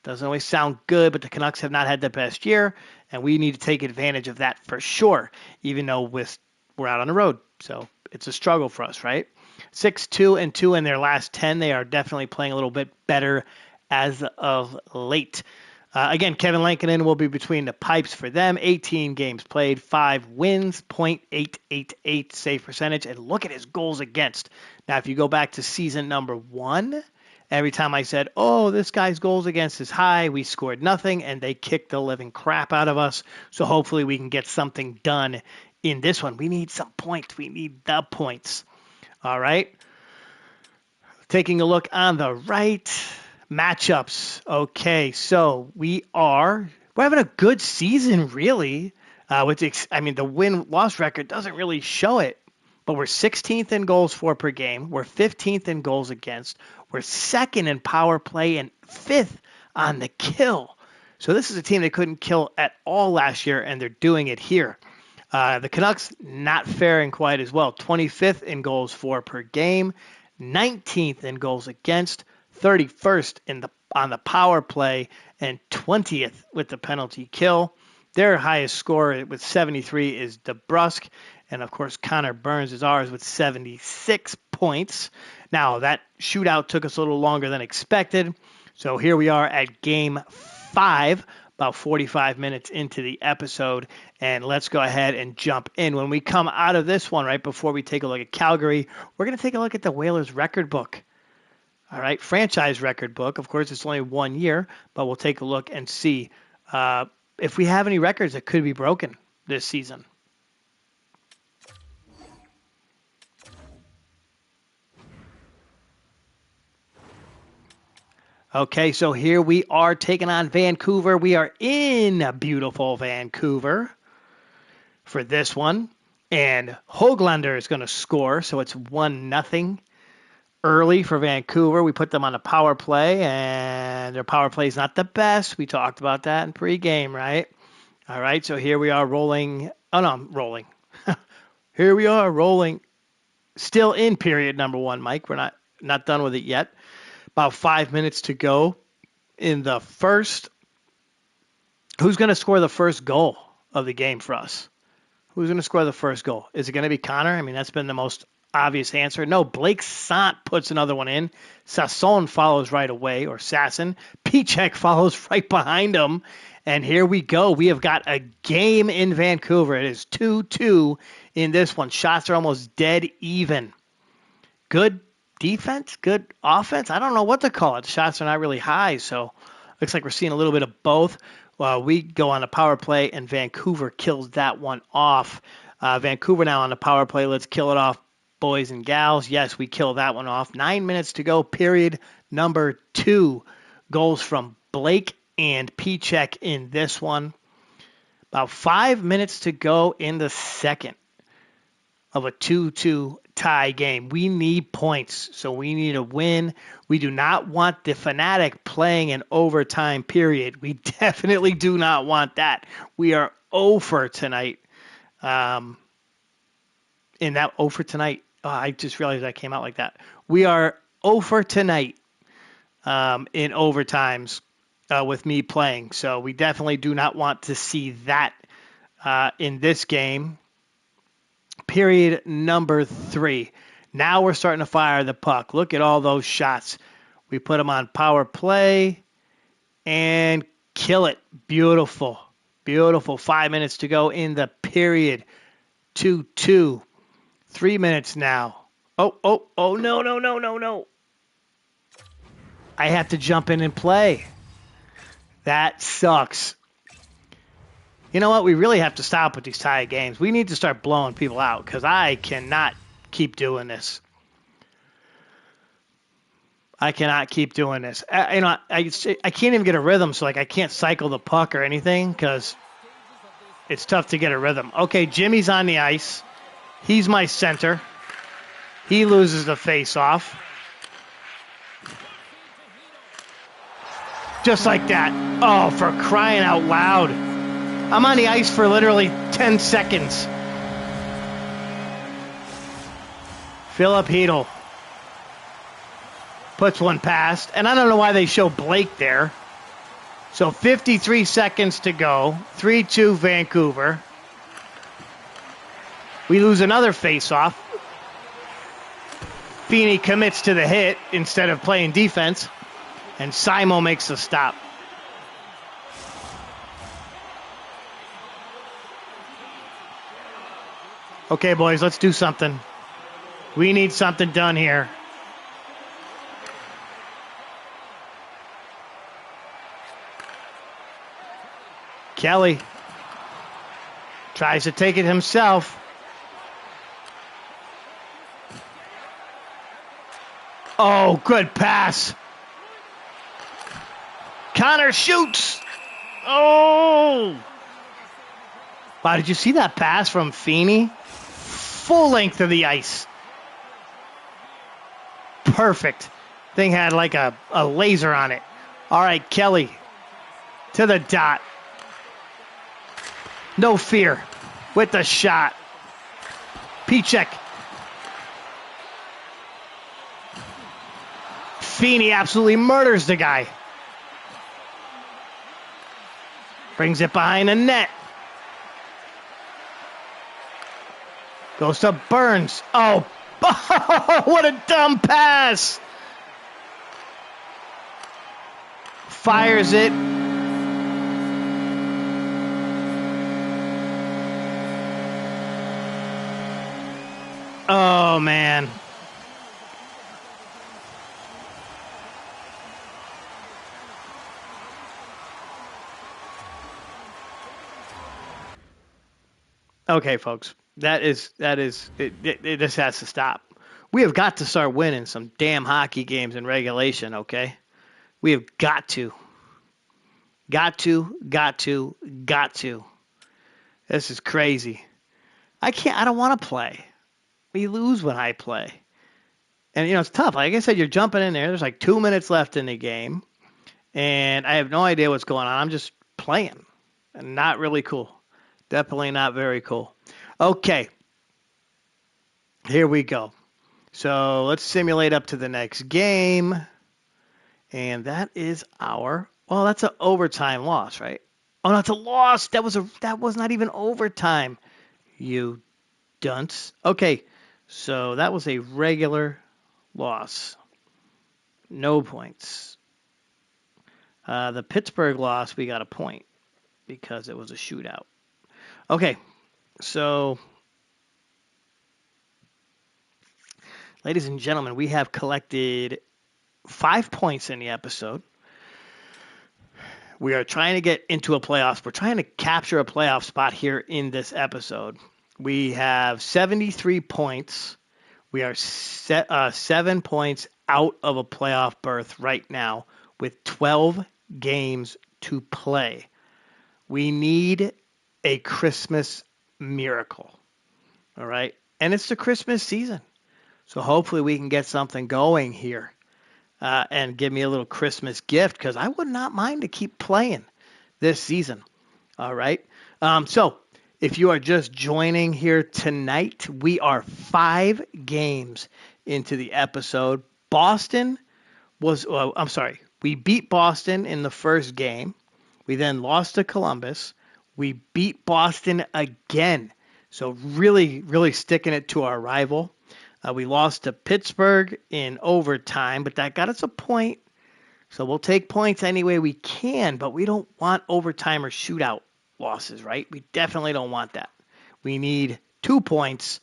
A: Doesn't always sound good, but the Canucks have not had the best year, and we need to take advantage of that for sure, even though we're out on the road. So it's a struggle for us, right? 6-2-2 in their last 10. They are definitely playing a little bit better as of late. Again, Kevin Lankinen will be between the pipes for them. 18 games played, 5 wins, .888 save percentage, and look at his goals against. Now, if you go back to season number 1, every time I said, oh, this guy's goals against is high, we scored nothing, and they kicked the living crap out of us. So hopefully we can get something done in this one. We need some points. We need the points. All right. Taking a look on the right. Matchups. Okay, so we're having a good season, really. The win-loss record doesn't really show it, but we're 16th in goals for per game. We're 15th in goals against. We're second in power play and fifth on the kill. So this is a team that couldn't kill at all last year, and they're doing it here. The Canucks not faring quite as well. 25th in goals for per game, 19th in goals against, 31st on the power play, and 20th with the penalty kill. Their highest score with 73 is DeBrusk, and of course Connor Burns is ours with 76 points. Now that shootout took us a little longer than expected, so here we are at Game 5, about 45 minutes into the episode, and let's go ahead and jump in. When we come out of this one, right before we take a look at Calgary, we're going to take a look at the Whalers record book. All right, franchise record book. Of course, it's only 1 year, but we'll take a look and see if we have any records that could be broken this season. Okay, so here we are taking on Vancouver. We are in beautiful Vancouver for this one. And Höglander is going to score, so it's 1-0 early for Vancouver. We put them on a power play, and their power play is not the best. We talked about that in pregame, right? All right, so here we are rolling. Oh, no, I'm rolling. Here we are rolling. Still in period number 1, Mike. We're not done with it yet. About 5 minutes to go in the first. Who's going to score the first goal of the game for us? Who's going to score the first goal? Is it going to be Connor? I mean, that's been the most obvious answer. No, Blake Sant puts another one in. Sasson follows right away, or Sasson. Pichek follows right behind him. And here we go. We have got a game in Vancouver. It is 2-2 in this one. Shots are almost dead even. Good defense, good offense. I don't know what to call it. Shots are not really high, so looks like we're seeing a little bit of both. We go on a power play, and Vancouver kills that one off. Vancouver now on the power play. Let's kill it off, boys and gals. Yes, we kill that one off. 9 minutes to go, period number 2. Goals from Blake and Pichek in this one. About 5 minutes to go in the second of a 2-2 tie game. We need points, so we need a win. We do not want the Fanatic playing an overtime period. We definitely do not want that. We are 0 for tonight. In that 0 for tonight, I just realized that came out like that. We are 0 for tonight in overtimes with me playing. So we definitely do not want to see that in this game. Period number 3. Now we're starting to fire the puck. Look at all those shots. We put them on power play and kill it. Beautiful. Beautiful. 5 minutes to go in the period. 2-2. 3 minutes now. Oh, no. I have to jump in and play. That sucks. You know what? We really have to stop with these tie games. We need to start blowing people out because I cannot keep doing this. I cannot keep doing this. I can't even get a rhythm, so I can't cycle the puck or anything because it's tough to get a rhythm. Okay, Jimmy's on the ice. He's my center. He loses the face-off. Just like that. Oh, for crying out loud. I'm on the ice for literally 10 seconds. Philip Hedl puts one past, and I don't know why they show Blake there. So 53 seconds to go. 3-2 Vancouver. We lose another face-off. Feeney commits to the hit instead of playing defense, and Simo makes the stop. Okay, boys, let's do something. We need something done here. Kelly. Tries to take it himself. Oh, good pass. Connor shoots. Oh. Wow, did you see that pass from Feeney? Full length of the ice. Perfect. Thing had like a laser on it. All right, Kelly to the dot. No fear with the shot. Pichek. Feeney absolutely murders the guy. Brings it behind the net. Goes to Burns. Oh, what a dumb pass. Fires it. Oh, man. Okay, folks. This has to stop. We have got to start winning some damn hockey games in regulation, okay? We have got to. Got to. This is crazy. I don't want to play. We lose when I play. And, it's tough. Like I said, you're jumping in there. There's like 2 minutes left in the game. And I have no idea what's going on. I'm just playing. And not really cool. Definitely not very cool. Okay. Here we go. So let's simulate up to the next game. And that is that's an overtime loss, right? Oh, that's a loss. That was not even overtime. You dunce. Okay. So that was a regular loss. No points. The Pittsburgh loss, we got a point because it was a shootout. Okay. So, ladies and gentlemen, we have collected 5 points in the episode. We are trying to get into a playoffs. We're trying to capture a playoff spot here in this episode. We have 73 points. We are 7 points out of a playoff berth right now with 12 games to play. We need a Christmas miracle. All right? And it's the Christmas season. So hopefully we can get something going here and give me a little Christmas gift because I would not mind to keep playing this season. All right? So if you are just joining here tonight, we are 5 games into the episode. We beat Boston in the first game. We then lost to Columbus. We beat Boston again. So really, really sticking it to our rival. We lost to Pittsburgh in overtime, but that got us a point. So we'll take points any way we can, but we don't want overtime or shootout losses, right? We definitely don't want that. We need 2 points.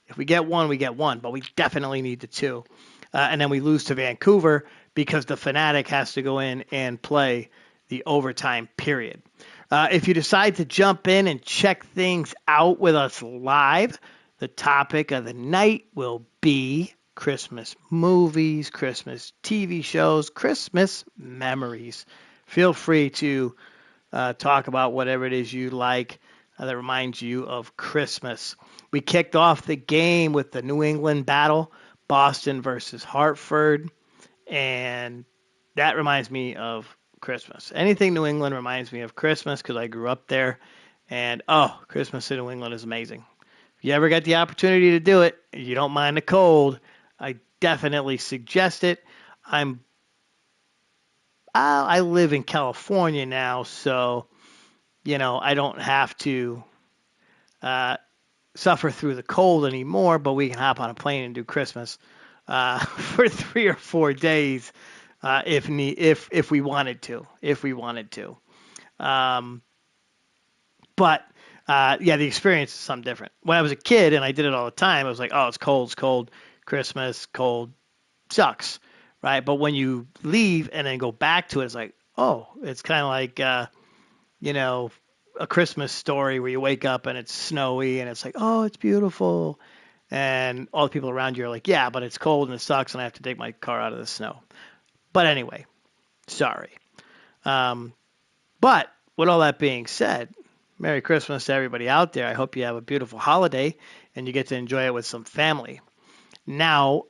A: If we get one, we get one, but we definitely need the 2. And then we lose to Vancouver because the Fanatic has to go in and play the overtime period. If you decide to jump in and check things out with us live, the topic of the night will be Christmas movies, Christmas TV shows, Christmas memories. Feel free to talk about whatever it is you like that reminds you of Christmas. We kicked off the game with the New England battle, Boston versus Hartford, and that reminds me of Christmas. Anything New England reminds me of Christmas because I grew up there, and Christmas in New England is amazing. If you ever get the opportunity to do it, you don't mind the cold, I definitely suggest it. I live in California now, so I don't have to suffer through the cold anymore, but we can hop on a plane and do Christmas for 3 or 4 days if we wanted to. The experience is something different. When I was a kid and I did it all the time, I was like, oh, it's cold, Christmas, cold, sucks, right? But when you leave and then go back to it, it's like, oh, it's kind of like, a Christmas story where you wake up and it's snowy and it's like, oh, it's beautiful. And all the people around you are like, yeah, but it's cold and it sucks and I have to take my car out of the snow. But anyway, sorry. But with all that being said, Merry Christmas to everybody out there. I hope you have a beautiful holiday and you get to enjoy it with some family. Now,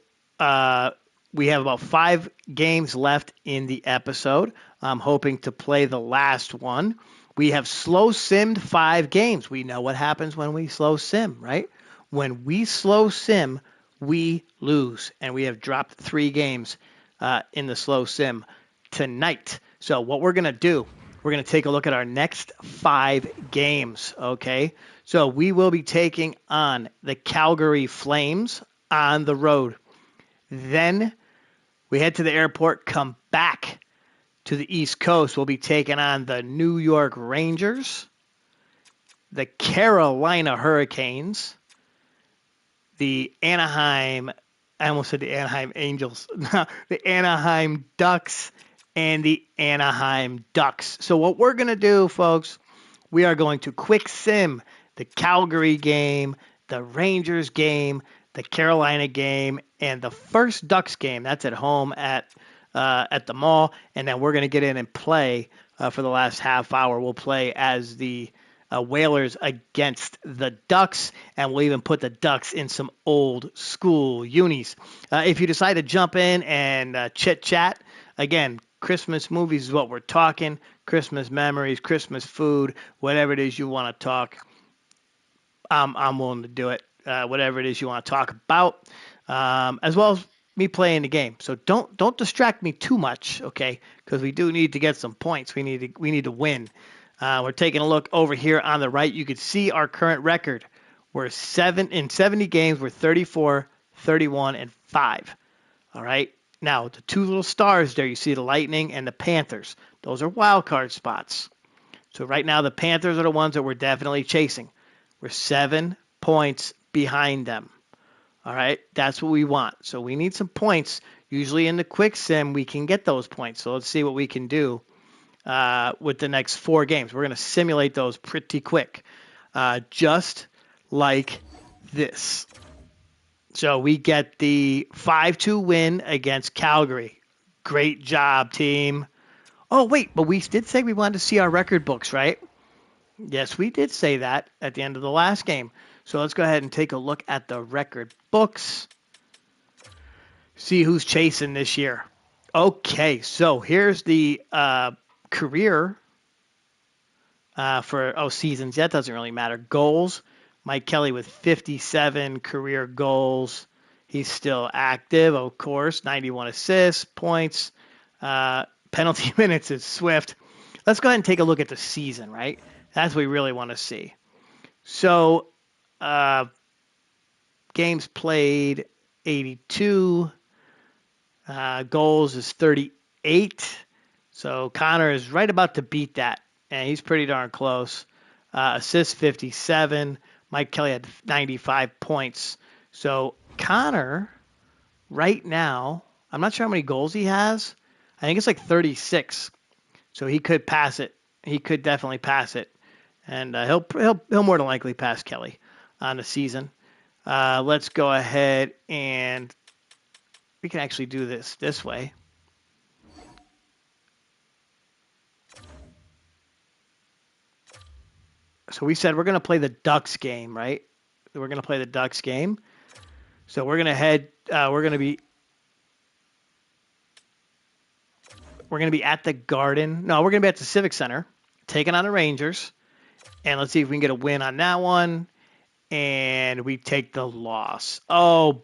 A: we have about 5 games left in the episode. I'm hoping to play the last one. We have slow simmed 5 games. We know what happens when we slow sim, right? When we slow sim, we lose. And we have dropped 3 games in the slow sim tonight. So what we're going to do, we're going to take a look at our next 5 games, okay? So we will be taking on the Calgary Flames on the road. Then we head to the airport, come back to the East Coast. We'll be taking on the New York Rangers, the Carolina Hurricanes, the Anaheim, I almost said the Anaheim Angels, the Anaheim Ducks, and the Anaheim Ducks. So what we're going to do, folks, we are going to quick sim the Calgary game, the Rangers game, the Carolina game, and the first Ducks game. That's at home at the mall. And then we're going to get in and play for the last half hour. We'll play as the Whalers against the Ducks, and we'll even put the Ducks in some old school unis. If you decide to jump in and chit-chat, again, Christmas movies is what we're talking. Christmas memories, Christmas food, whatever it is you want to talk, I'm willing to do it. Whatever it is you want to talk about, as well as me playing the game. So don't distract me too much, okay? Because we do need to get some points. We need to win. We're taking a look over here on the right. You can see our current record. We're 70 games. We're 34, 31, and 5. All right. Now the 2 little stars there, you see the Lightning and the Panthers. Those are wild card spots. So right now the Panthers are the ones that we're definitely chasing. We're 7 points behind them. All right, that's what we want. So we need some points. Usually in the quick sim, we can get those points. So let's see what we can do with the next 4 games. We're going to simulate those pretty quick, just like this. So we get the 5-2 win against Calgary. Great job, team. Oh, wait, but we did say we wanted to see our record books, right? Yes, we did say that at the end of the last game. So let's go ahead and take a look at the record books. See who's chasing this year. Okay, so here's the career for seasons. That doesn't really matter. Goals. Mike Kelly with 57 career goals. He's still active, of course. 91 assists, points. Penalty minutes is Swift. Let's go ahead and take a look at the season, right? That's what we really want to see. So, games played, 82. Goals is 38. So Connor is right about to beat that, and he's pretty darn close. Assists 57. Mike Kelly had 95 points. So Connor, right now, I'm not sure how many goals he has. I think it's like 36. So he could pass it. He could definitely pass it, and he'll more than likely pass Kelly on the season. Let's go ahead and we can actually do this way. So we said we're going to play the Ducks game, right? We're going to play the Ducks game. So we're going to head. We're going to be at the Garden. No, we're going to be at the Civic Center, taking on the Rangers, and let's see if we can get a win on that one. And we take the loss. Oh,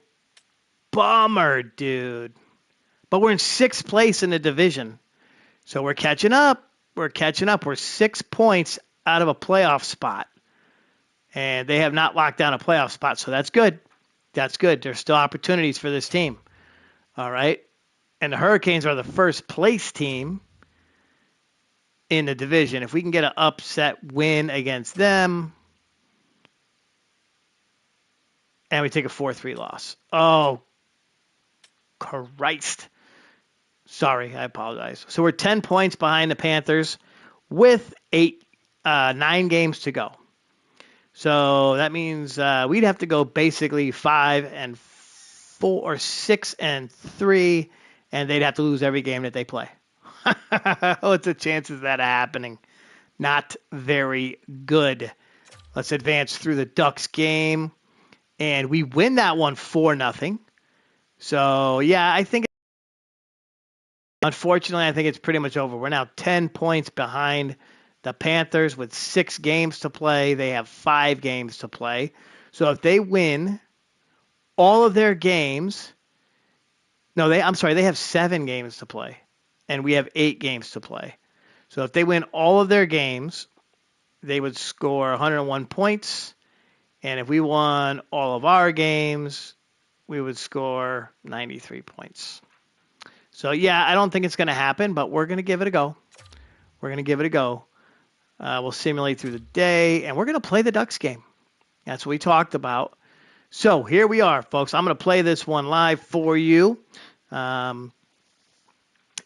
A: bummer, dude. But we're in 6th place in the division, so we're catching up. We're 6 points out of a playoff spot. And they have not locked down a playoff spot, so that's good. That's good. There's still opportunities for this team. All right. And the Hurricanes are the first place team in the division. If we can get an upset win against them, and we take a 4-3 loss. Oh, Christ. Sorry, I apologize. So we're 10 points behind the Panthers with 8 9 games to go. So that means we'd have to go basically 5-4 or 6-3, and they'd have to lose every game that they play. What's the chances of that happening? Not very good. Let's advance through the Ducks game, and we win that one 4-0. So yeah, I think unfortunately I think it's pretty much over. We're now 10 points behind the Panthers with 6 games to play. They have 5 games to play. So if they win all of their games, they have 7 games to play, and we have 8 games to play. So if they win all of their games, they would score 101 points, and if we won all of our games, we would score 93 points. So yeah, I don't think it's going to happen, but we're going to give it a go. We'll simulate through the day, and we're going to play the Ducks game. That's what we talked about. So here we are, folks. I'm going to play this one live for you.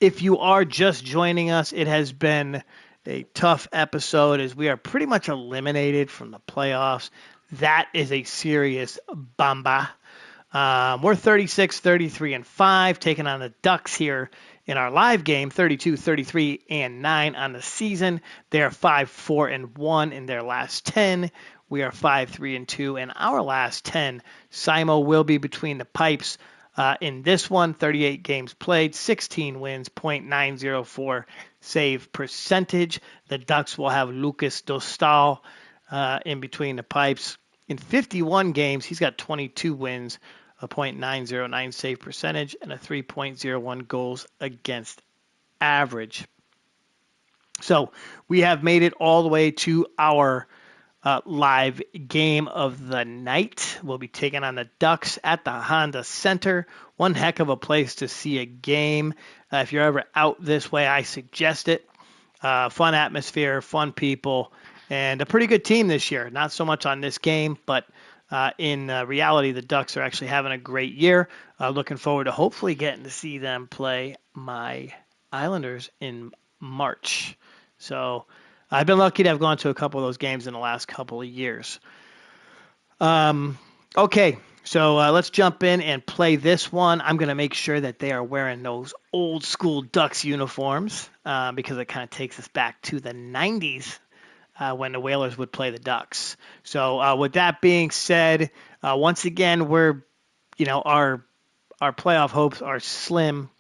A: If you are just joining us, it has been a tough episode as we are pretty much eliminated from the playoffs. That is a serious bamba. We're 36-33-5, taking on the Ducks here in our live game, 32-33-9 on the season. They are 5-4-1 in their last 10. We are 5-3-2 in our last 10. Simo will be between the pipes in this one. 38 games played, 16 wins, .904 save percentage. The Ducks will have Lucas Dostal in between the pipes. In 51 games, he's got 22 wins, a .909 save percentage, and a 3.01 goals against average. So we have made it all the way to our live game of the night. We'll be taking on the Ducks at the Honda Center. One heck of a place to see a game. If you're ever out this way, I suggest it. Fun atmosphere, fun people, and a pretty good team this year. Not so much on this game, but in reality, the Ducks are actually having a great year. Looking forward to hopefully getting to see them play my Islanders in March. So I've been lucky to have gone to a couple of those games in the last couple of years. Okay, so let's jump in and play this one. I'm going to make sure that they are wearing those old school Ducks uniforms because it kind of takes us back to the 90s. When the Whalers would play the Ducks. So with that being said, once again, our playoff hopes are slim,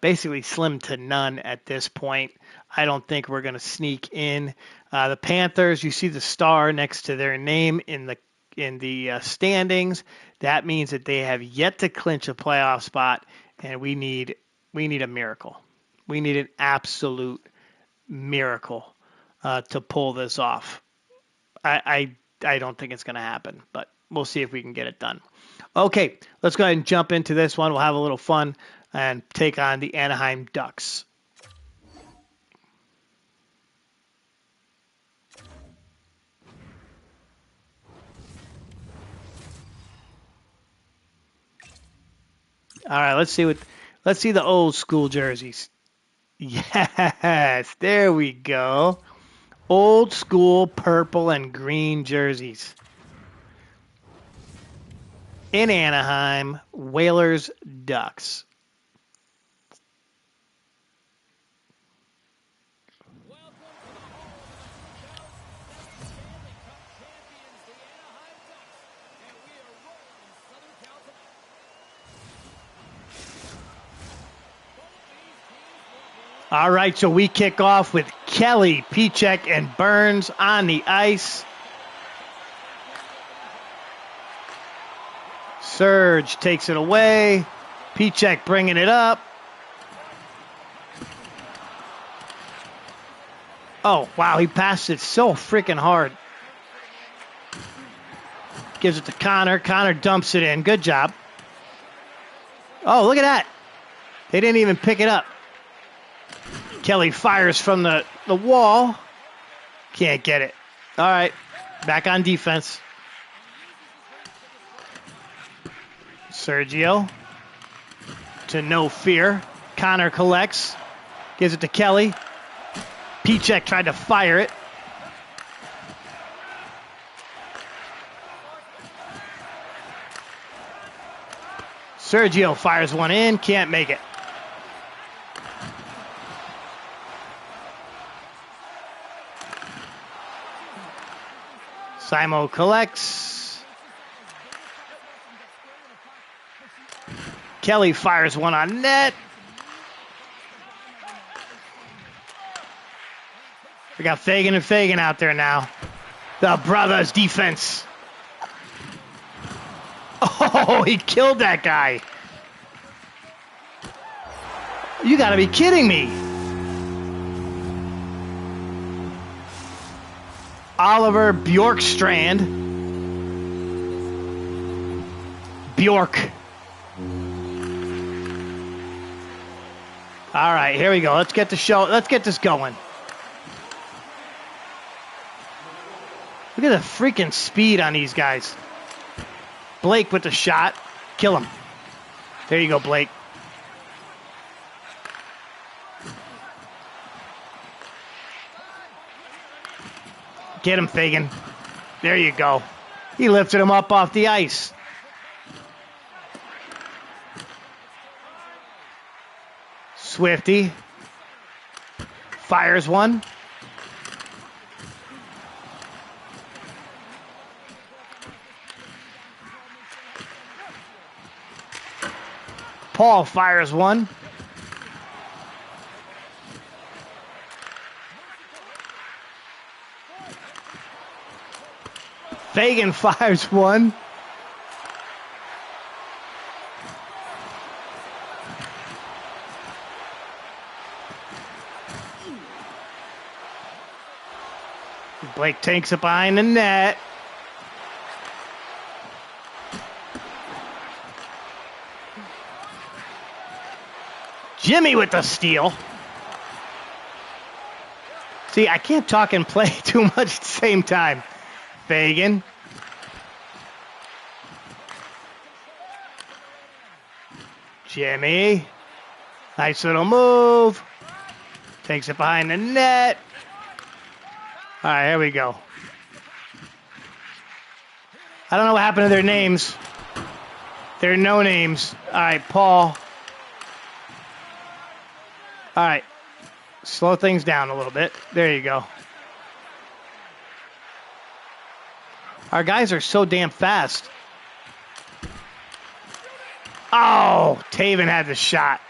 A: basically slim to none at this point. I don't think we're going to sneak in. The Panthers, you see the star next to their name in the standings. That means that they have yet to clinch a playoff spot, and we need a miracle. We need an absolute miracle to pull this off. I don't think it's going to happen, but we'll see if we can get it done. Okay, let's go ahead and jump into this one. We'll have a little fun and take on the Anaheim Ducks. All right, let's see the old school jerseys. Yes, there we go. Old school purple and green jerseys. In Anaheim, Whalers, Ducks. All right, so we kick off with Kelly, Pichek, and Burns on the ice. Serge takes it away. Pichek bringing it up. Oh, wow, he passed it so freaking hard. Gives it to Connor. Connor dumps it in. Good job. Oh, look at that. They didn't even pick it up. Kelly fires from the wall. Can't get it. All right, back on defense. Sergio to no fear. Connor collects. Gives it to Kelly. Pichek tried to fire it. Sergio fires one in, can't make it. Simo collects. Kelly fires one on net. We got Fagan and Fagan out there now. The brothers defense. Oh, he killed that guy. You got to be kidding me. Oliver Bjorkstrand. Bjork. All right, here we go. Let's get the show. Let's get this going. Look at the freaking speed on these guys. Blake with the shot. Kill him. There you go, Blake. Get him, Fagan. There you go. He lifted him up off the ice. Swifty fires one. Paul fires one. Fagan fires one. Blake takes it behind the net. Jimmy with the steal. See, I can't talk and play too much at the same time. Fagan. Jimmy. Nice little move. Takes it behind the net. All right, here we go. I don't know what happened to their names. They're no names. All right, Paul. All right. Slow things down a little bit. There you go. Our guys are so damn fast. Oh, Taven had the shot.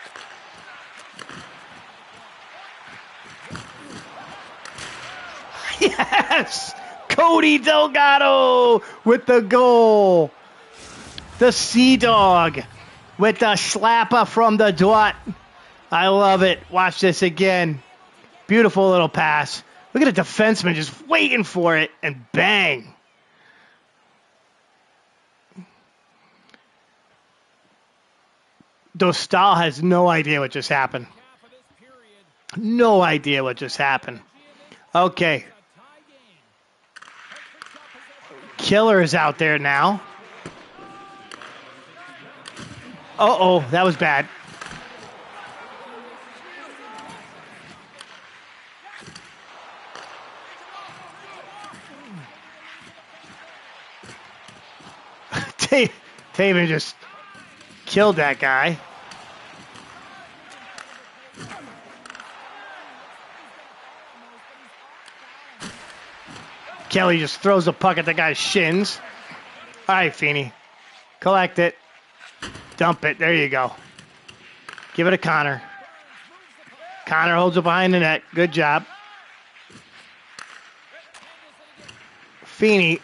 A: Yes! Cody Delgado with the goal. The Sea Dog with the slapper from the dot. I love it. Watch this again. Beautiful little pass. Look at a defenseman just waiting for it, and bang. Dostal has no idea what just happened. No idea what just happened. Okay. Killer is out there now. Uh-oh, that was bad. Taven just killed that guy. Kelly just throws the puck at the guy's shins. All right, Feeney. Collect it. Dump it. There you go. Give it to Connor. Connor holds it behind the net. Good job. Feeney.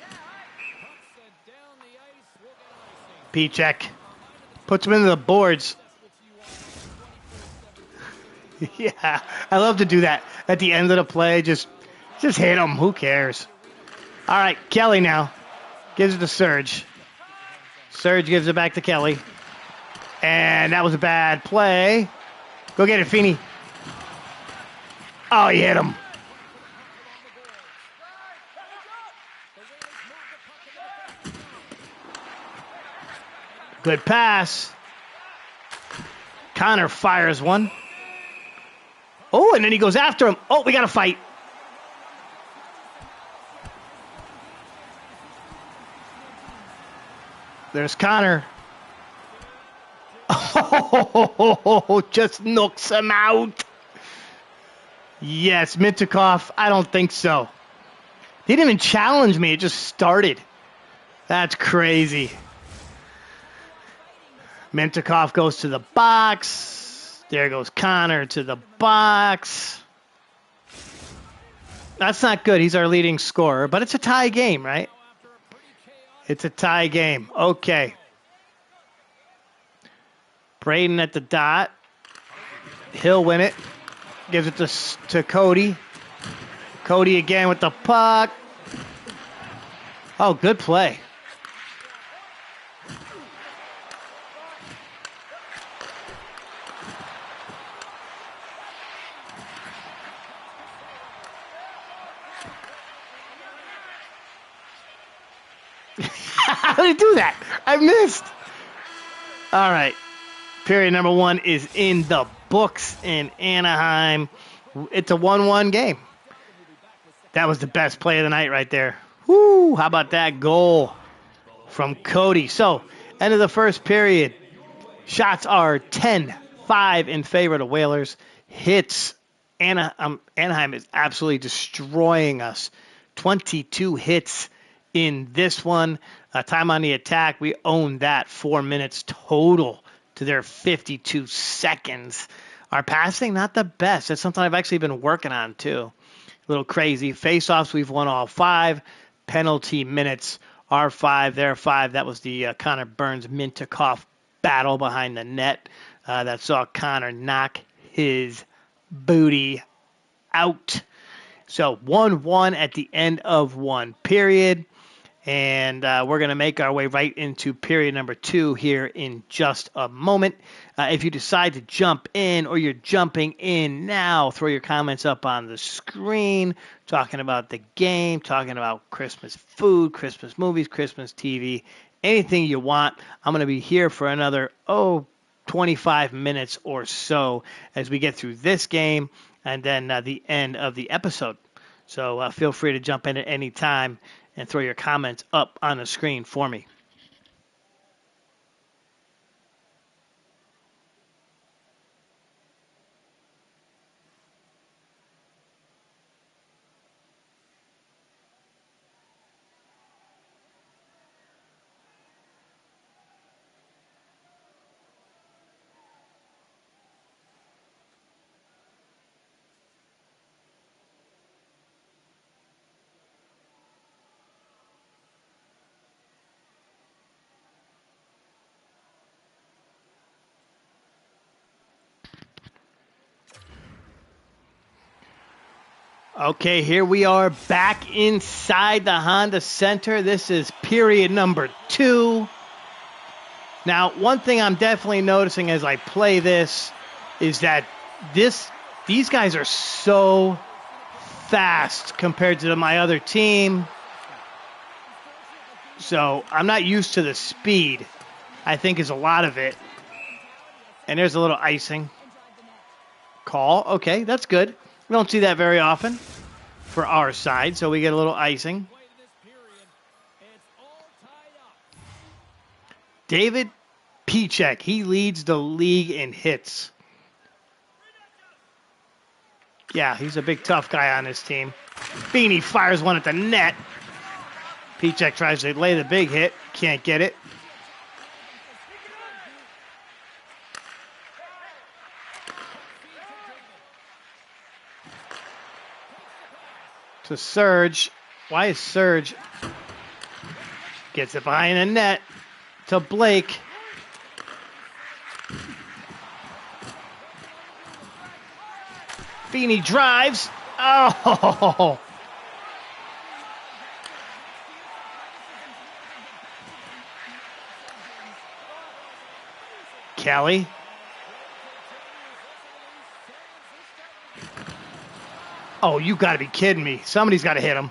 A: P-check. Puts him into the boards. Yeah, I love to do that. At the end of the play, just hit him. Who cares? All right, Kelly now. Gives it to Serge. Serge gives it back to Kelly. And that was a bad play. Go get it, Feeney. Oh, he hit him. Good pass. Connor fires one. Oh, and then he goes after him. Oh, we got to fight. There's Connor. Oh, just knocks him out. Yes, Mintikov, I don't think so. They didn't even challenge me. It just started. That's crazy. Mintikov goes to the box. There goes Connor to the box. That's not good. He's our leading scorer, but it's a tie game, right? It's a tie game. Okay. Braden at the dot. He'll win it. Gives it to Cody. Cody again with the puck. Oh, good play. How did he do that? I missed. All right. Period number 1 is in the books in Anaheim. It's a 1-1 game. That was the best play of the night right there. Whoo, how about that goal from Cody? So, end of the first period. Shots are 10-5 in favor of the Whalers. Hits, Anaheim is absolutely destroying us. 22 hits in this one. Time on the attack, we own that. 4 minutes total to their 52 seconds. Our passing, not the best. That's something I've actually been working on, too. A little crazy. Face-offs, we've won all 5. Penalty minutes are 5. They're 5. That was the Connor Burns-Mintikov battle behind the net that saw Connor knock his booty out. So 1-1 at the end of one period. And we're going to make our way right into period number 2 here in just a moment. If you decide to jump in or you're jumping in now, throw your comments up on the screen, talking about the game, talking about Christmas food, Christmas movies, Christmas TV, anything you want. I'm going to be here for another, 25 minutes or so as we get through this game and then the end of the episode. So feel free to jump in at any time and throw your comments up on the screen for me. Okay, here we are back inside the Honda Center. This is period number 2. Now, one thing I'm definitely noticing as I play this is that these guys are so fast compared to my other team. So I'm not used to the speed, I think is a lot of it. And there's a little icing. Call. Okay, that's good. We don't see that very often for our side, so we get a little icing. David Pichek, he leads the league in hits. Yeah, he's a big tough guy on his team. Feeney fires one at the net. Pichek tries to lay the big hit. Can't get it. To Serge. Why is Serge? Gets it behind the net. To Blake. Feeney drives. Oh! Kelly. Oh, you got to be kidding me. Somebody's got to hit him.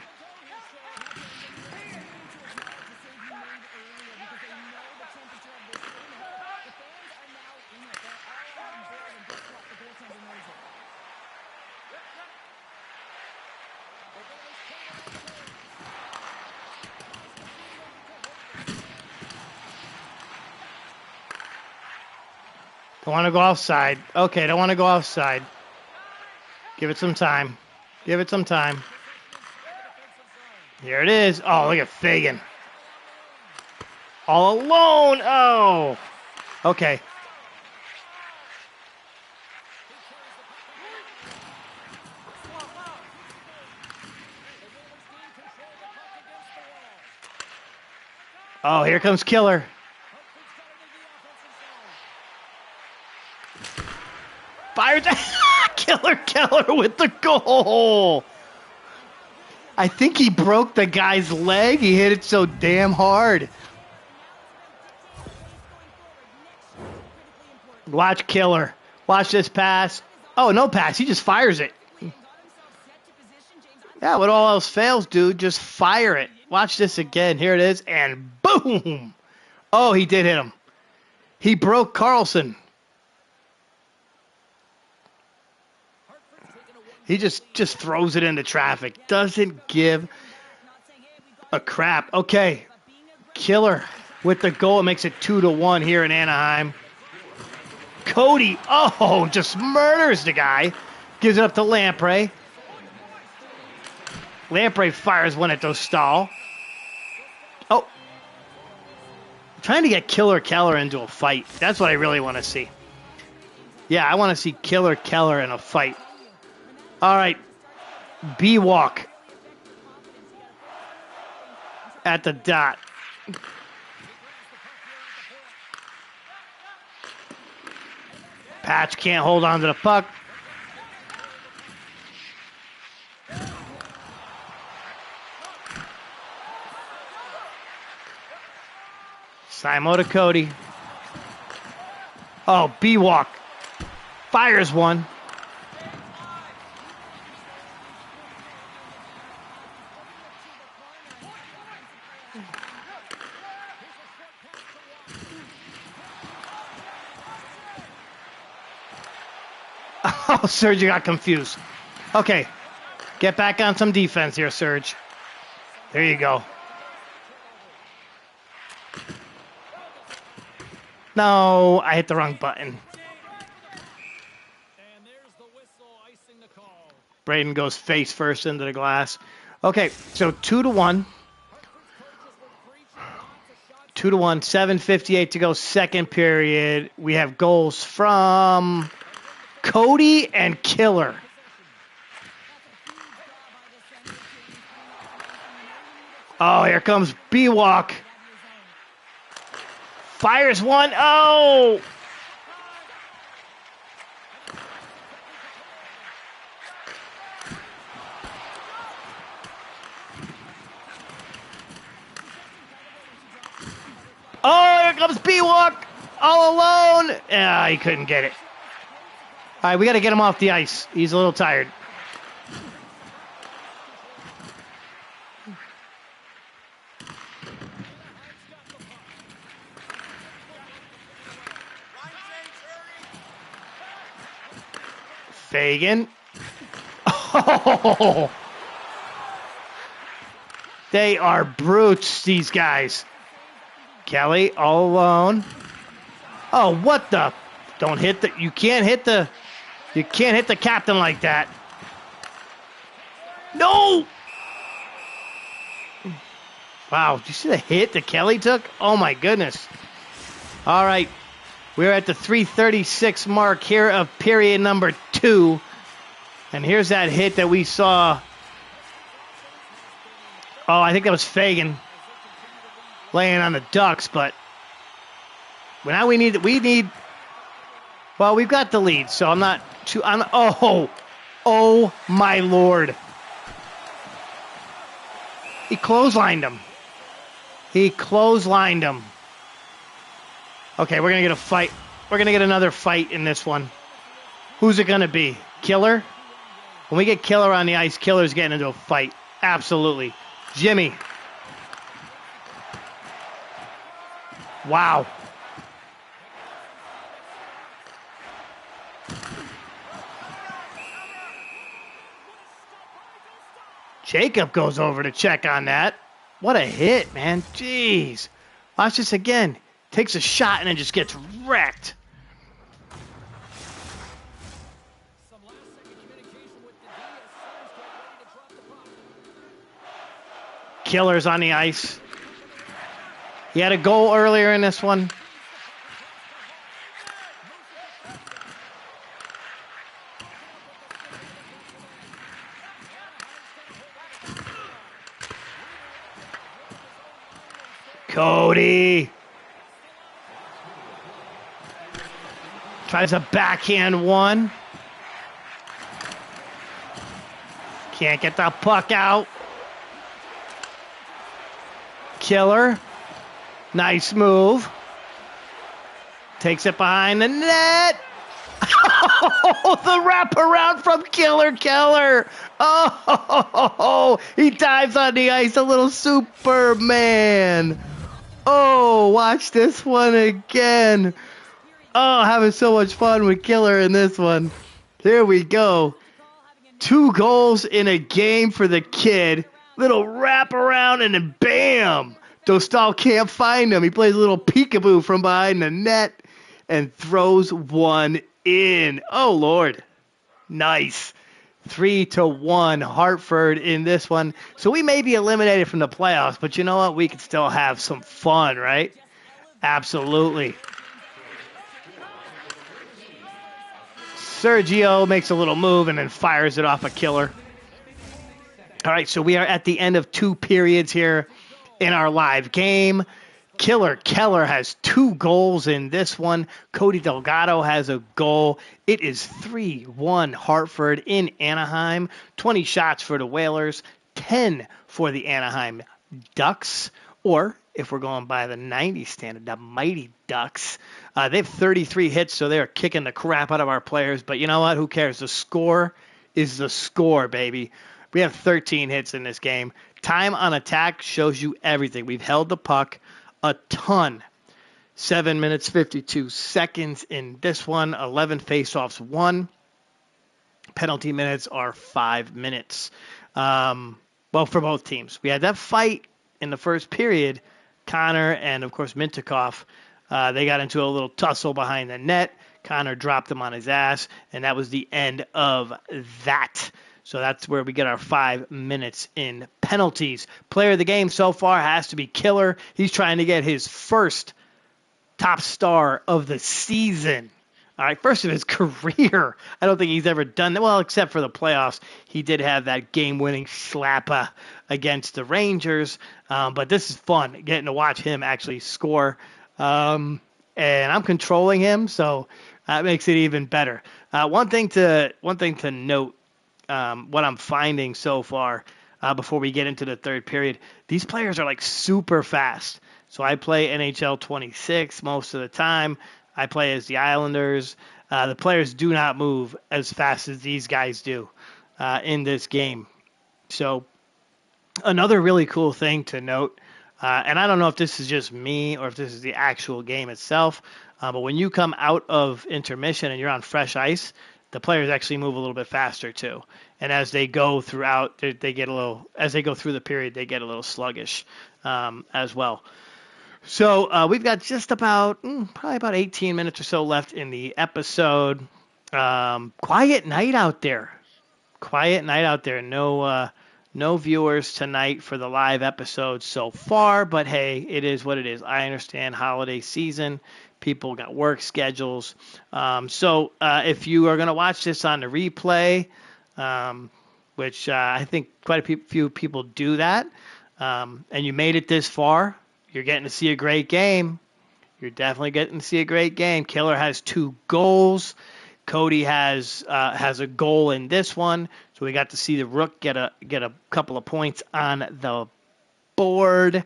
A: Don't want to go offside. Okay, don't want to go offside. Give it some time. Give it some time. Here it is. Oh, look at Fagan. All alone. Oh. Okay. Oh, here comes Killer. Fires. Killer with the goal. I think he broke the guy's leg. He hit it so damn hard. Watch Killer. Watch this pass. Oh, no pass. He just fires it. Yeah, when all else fails, dude, just fire it. Watch this again. Here it is, and boom. Oh, he did hit him. He broke Carlson. He just throws it into traffic. Doesn't give a crap. Okay. Killer with the goal. It makes it 2-1 here in Anaheim. Cody, oh, just murders the guy. Gives it up to Lamprey. Lamprey fires one at Dostal. Oh. I'm trying to get Killer Keller into a fight. That's what I really want to see. Yeah, I want to see Killer Keller in a fight. All right, B-Walk at the dot. Patch can't hold on to the puck. Simo to Cody. Oh, B-Walk fires one. Oh, Serge, you got confused. Okay. Get back on some defense here, Serge. There you go. No, I hit the wrong button. Braden goes face first into the glass. Okay, so 2-1. 2-1, 7:58 to go, second period. We have goals from Cody and Killer. Oh, here comes B-Walk. Fires one. Oh! Oh, here comes B-Walk. All alone. Ah, he couldn't get it. All right, we got to get him off the ice. He's a little tired. Fagan. Oh! They are brutes, these guys. Kelly all alone. Oh, what the? Don't hit the. You can't hit the captain like that. No! Wow, did you see the hit that Kelly took? Oh my goodness. All right. We're at the 3:36 mark here of period number 2. And here's that hit that we saw. Oh, I think that was Fagan laying on the Ducks, but now we need, well, we've got the lead, so I'm not too, oh my Lord. He clotheslined him. Okay, we're going to get a fight. We're going to get another fight in this one. Who's it going to be? Killer? When we get Killer on the ice, Killer's getting into a fight. Absolutely. Jimmy. Wow. Jacob goes over to check on that. What a hit, man. Jeez. Watch this again. Takes a shot and then just gets wrecked. Killer's on the ice. He had a goal earlier in this one. Cody tries a backhand one. Can't get the puck out. Killer. Nice move. Takes it behind the net. Oh, the wraparound from Killer Keller. Oh, he dives on the ice, a little Superman. Oh, watch this one again. Oh, having so much fun with Killer in this one. Here we go. 2 goals in a game for the kid. Little wraparound and then bam. Dostal can't find him. He plays a little peekaboo from behind the net and throws one in. Oh, Lord. Nice. 3-1 Hartford in this one. So we may be eliminated from the playoffs, but you know what? We can still have some fun, right? Absolutely. Sergio makes a little move and then fires it off a Killer. All right, so we are at the end of 2 periods here in our live game. Killer Keller has 2 goals in this one. Cody Delgado has a goal. It is 3-1 Hartford in Anaheim. 20 shots for the Whalers, 10 for the Anaheim Ducks. Or, if we're going by the 90s standard, the Mighty Ducks. They have 33 hits, so they're kicking the crap out of our players. But you know what? Who cares? The score is the score, baby. We have 13 hits in this game. Time on attack shows you everything. We've held the puck a ton. 7 minutes, 52 seconds in this one. 11 faceoffs won. Penalty minutes are 5 minutes. Well, for both teams. We had that fight in the first period. Connor and, of course, Mintyukov, they got into a little tussle behind the net. Connor dropped him on his ass, and that was the end of that. So that's where we get our 5 minutes in penalties. Player of the game so far has to be Killer. He's trying to get his first top star of the season. All right, first of his career. I don't think he's ever done that. Well, except for the playoffs. He did have that game-winning slapper against the Rangers. But this is fun, getting to watch him actually score. And I'm controlling him, so that makes it even better. One thing to note, what I'm finding so far before we get into the third period, these players are like super fast. So I play NHL26 most of the time. I play as the Islanders. The players do not move as fast as these guys do in this game. So another really cool thing to note, and I don't know if this is just me or if this is the actual game itself, but when you come out of intermission and you're on fresh ice, the players actually move a little bit faster too. And as they go throughout, they get a little, as they go through the period, they get a little sluggish as well. So we've got just about, probably about 18 minutes or so left in the episode. Quiet night out there. Quiet night out there. No viewers tonight for the live episode so far, but hey, it is what it is. I understand holiday season. People got work schedules. So if you are going to watch this on the replay, which I think quite a few people do that, and you made it this far, you're getting to see a great game. You're definitely getting to see a great game. Killer has 2 goals. Cody has a goal in this one, so we got to see the Rook get a couple of points on the board,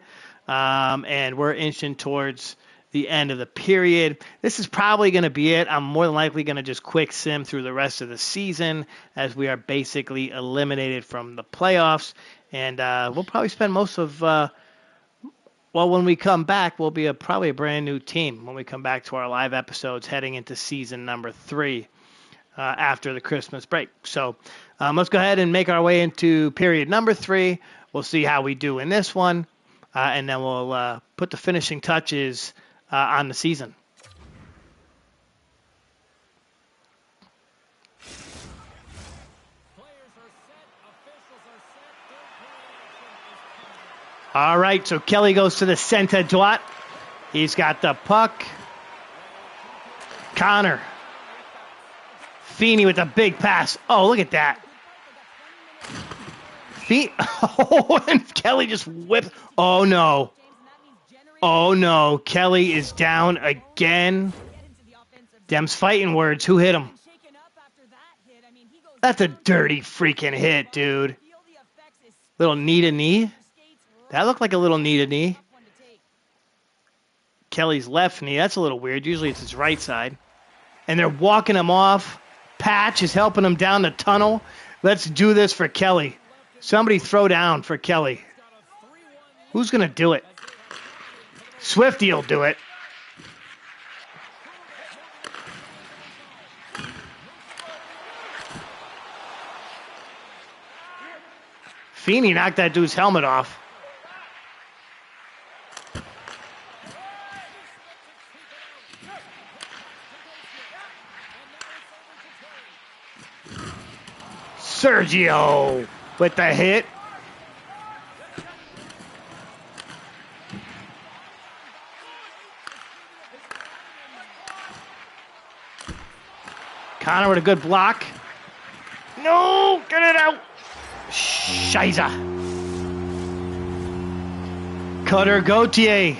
A: and we're inching towards the end of the period. This is probably going to be it. I'm more than likely going to just quick sim through the rest of the season as we are basically eliminated from the playoffs, and we'll probably spend most of when we come back, we'll be probably a brand new team when we come back to our live episodes heading into season number 3 after the Christmas break. So let's go ahead and make our way into period number 3. We'll see how we do in this one, and then we'll put the finishing touches on the season. All right, so Kelly goes to the center dot. He's got the puck. Connor. Feeney with a big pass. Oh, look at that. Oh, and Kelly just whipped. Oh, no. Oh, no. Kelly is down again. Dem's fighting words. Who hit him? That's a dirty freaking hit, dude. Little knee to knee. That looked like a little knee to knee. Kelly's left knee. That's a little weird. Usually it's his right side. And they're walking him off. Patch is helping him down the tunnel. Let's do this for Kelly. Somebody throw down for Kelly. Who's going to do it? Swifty will do it. Feeney knocked that dude's helmet off. Sergio with the hit. Connor with a good block. No, get it out. Scheiße. Cutter Gauthier.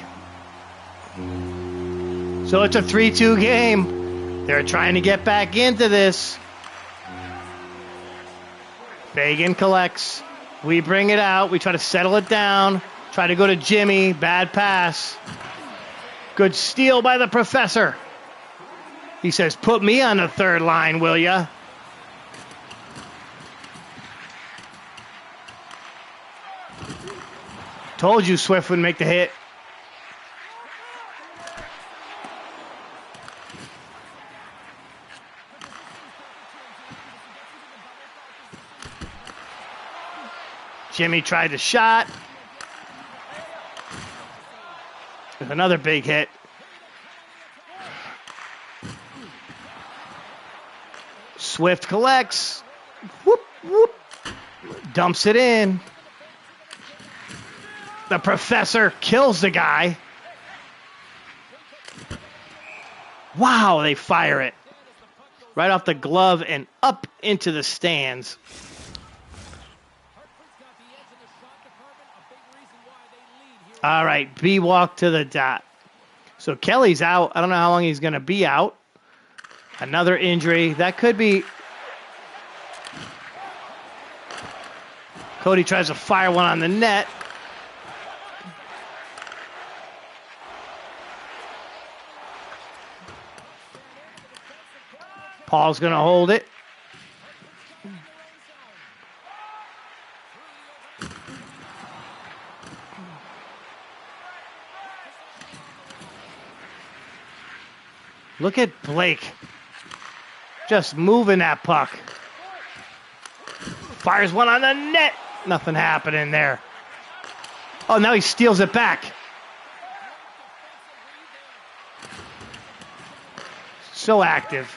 A: So it's a 3-2 game. They're trying to get back into this. Fagan collects. We bring it out. We try to settle it down. Try to go to Jimmy. Bad pass. Good steal by the professor. He says, put me on the third line, will ya? Told you Swift would make the hit. Jimmy tried the shot. With another big hit. Swift collects. Whoop, whoop. Dumps it in. The professor kills the guy. Wow, they fire it. Right off the glove and up into the stands. All right, B walk to the dot. So Kelly's out. I don't know how long he's going to be out. Another injury. That could be... Cody tries to fire one on the net. Paul's going to hold it. Look at Blake. Just moving that puck. Fires one on the net. Nothing happening there. Oh, now he steals it back. So active.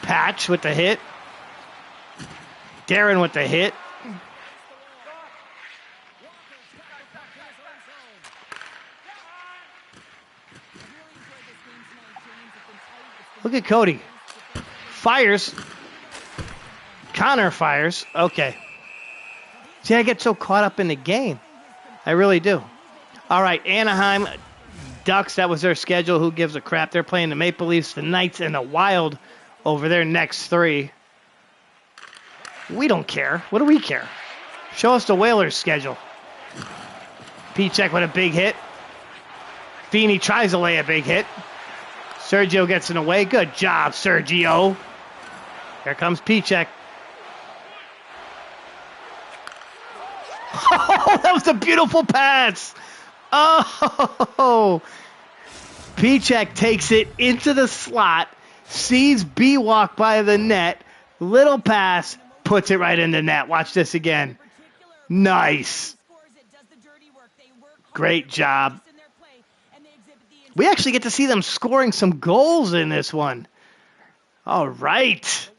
A: Patch with the hit. Darren with the hit. Look at Cody. Fires. Connor fires. Okay. See, I get so caught up in the game. I really do. All right, Anaheim Ducks, that was their schedule. Who gives a crap? They're playing the Maple Leafs, the Knights, and the Wild over their next three. We don't care. What do we care? Show us the Whalers' schedule. P-check with a big hit. Feeney tries to lay a big hit. Sergio gets in the way. Good job, Sergio. Here comes P-check. Oh, that was a beautiful pass. Oh, P-check takes it into the slot, sees B walk by the net, little pass, puts it right in the net. Watch this again. Nice. Great job. We actually get to see them scoring some goals in this one. All right.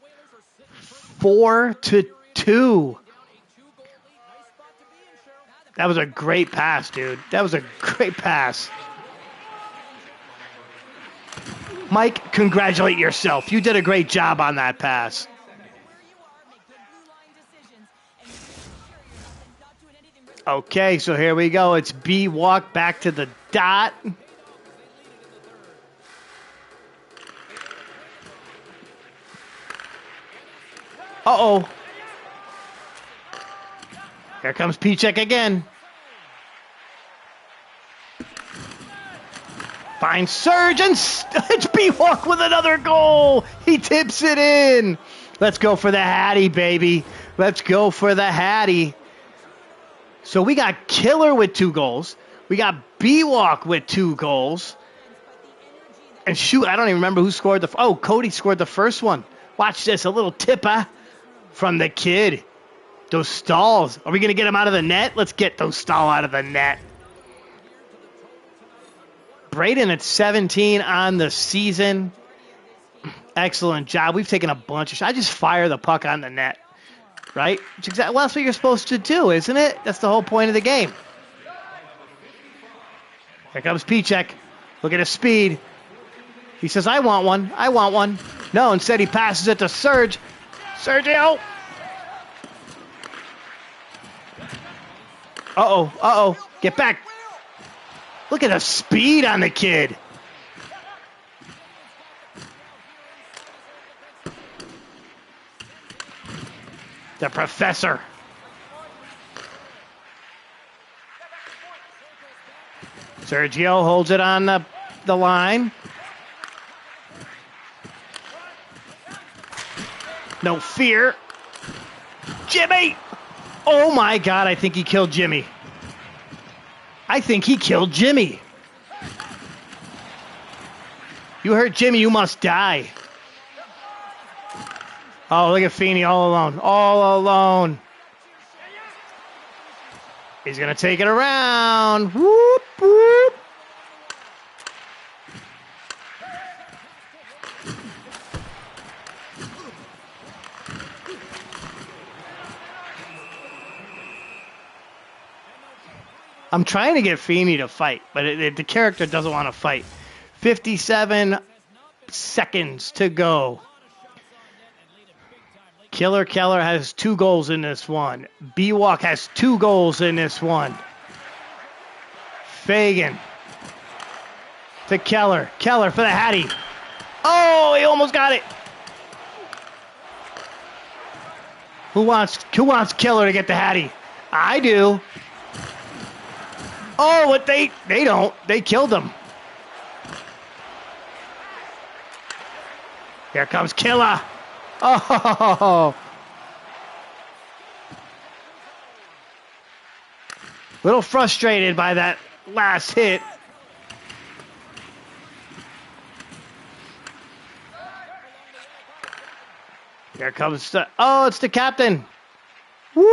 A: 4-2. That was a great pass, dude. That was a great pass. Mike, congratulate yourself. You did a great job on that pass. Okay, so here we go. It's B walk back to the dot. Uh-oh. Here comes P-check again. Finds Surge, and it's B-walk with another goal. He tips it in. Let's go for the Hattie, baby. Let's go for the Hattie. So we got Killer with 2 goals. We got B-walk with 2 goals. And shoot, I don't even remember who scored the... Oh, Cody scored the first one. Watch this, a little tipper from the kid. Those stalls. Are we going to get him out of the net? Let's get those stall out of the net. Braden at 17 on the season. Excellent job. We've taken a bunch of shots. I just fire the puck on the net. Right? Well, that's what you're supposed to do, isn't it? That's the whole point of the game. Here comes P-check. Look at his speed. He says, I want one. I want one. No, instead he passes it to Serge. Sergio. Uh-oh. Uh-oh. Get back. Look at the speed on the kid. The professor. Sergio holds it on the line. No fear. Jimmy! Oh my God, I think he killed Jimmy. I think he killed Jimmy. You hurt Jimmy, you must die. Oh, look at Feeney all alone. All alone. He's going to take it around. Whoop, whoop. I'm trying to get Feeney to fight, but the character doesn't want to fight. 57 seconds to go. Killer Keller has 2 goals in this one. B-Walk has 2 goals in this one. Fagan to Keller. Keller for the Hattie. Oh, he almost got it. Who wants Killer to get the Hattie? I do. Oh, but they don't. They killed him. Here comes Killer. Oh. Little frustrated by that last hit. Here comes it's the captain. Woo!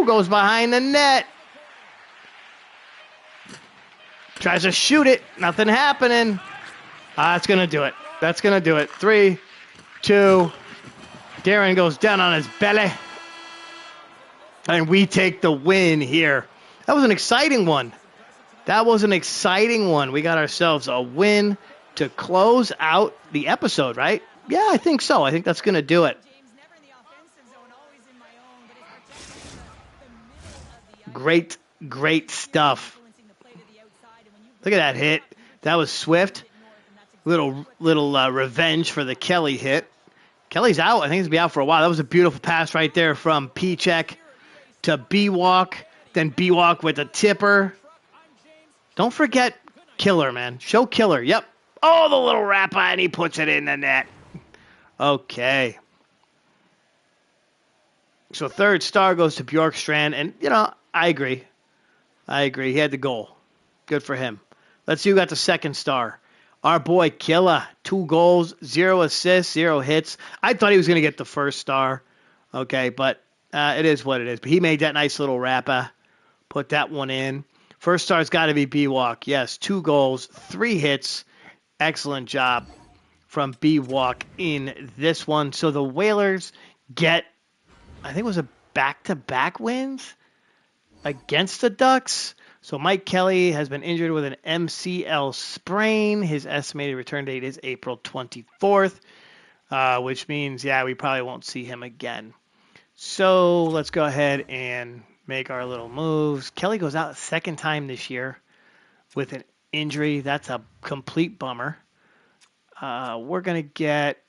A: Goes behind the net. Tries to shoot it. Nothing happening. That's going to do it. That's going to do it. 3, 2. Darren goes down on his belly. And we take the win here. That was an exciting one. That was an exciting one. We got ourselves a win to close out the episode, right? Yeah, I think so. I think that's going to do it. Great, great stuff. Look at that hit. That was swift. Little revenge for the Kelly hit. Kelly's out. I think he's going to be out for a while. That was a beautiful pass right there from P-check to B-walk. Then B-walk with a tipper. Don't forget Killer, man. Show Killer. Yep. Oh, the little wrap and he puts it in the net. Okay. So 3rd star goes to Bjorkstrand. And, I agree. He had the goal. Good for him. Let's see who got the 2nd star. Our boy Killer. 2 goals, 0 assists, 0 hits. I thought he was going to get the 1st star. Okay, but it is what it is. But he made that nice little wrapper. Put that one in. 1st star's got to be B-Walk. Yes, 2 goals, 3 hits. Excellent job from B-Walk in this one. So the Whalers get, I think it was a back-to-back wins. against the Ducks. So Mike Kelly has been injured with an MCL sprain. His estimated return date is April 24th, which means, yeah, we probably won't see him again. So let's go ahead and make our little moves. Kelly goes out a second time this year with an injury. That's a complete bummer. We're going to get...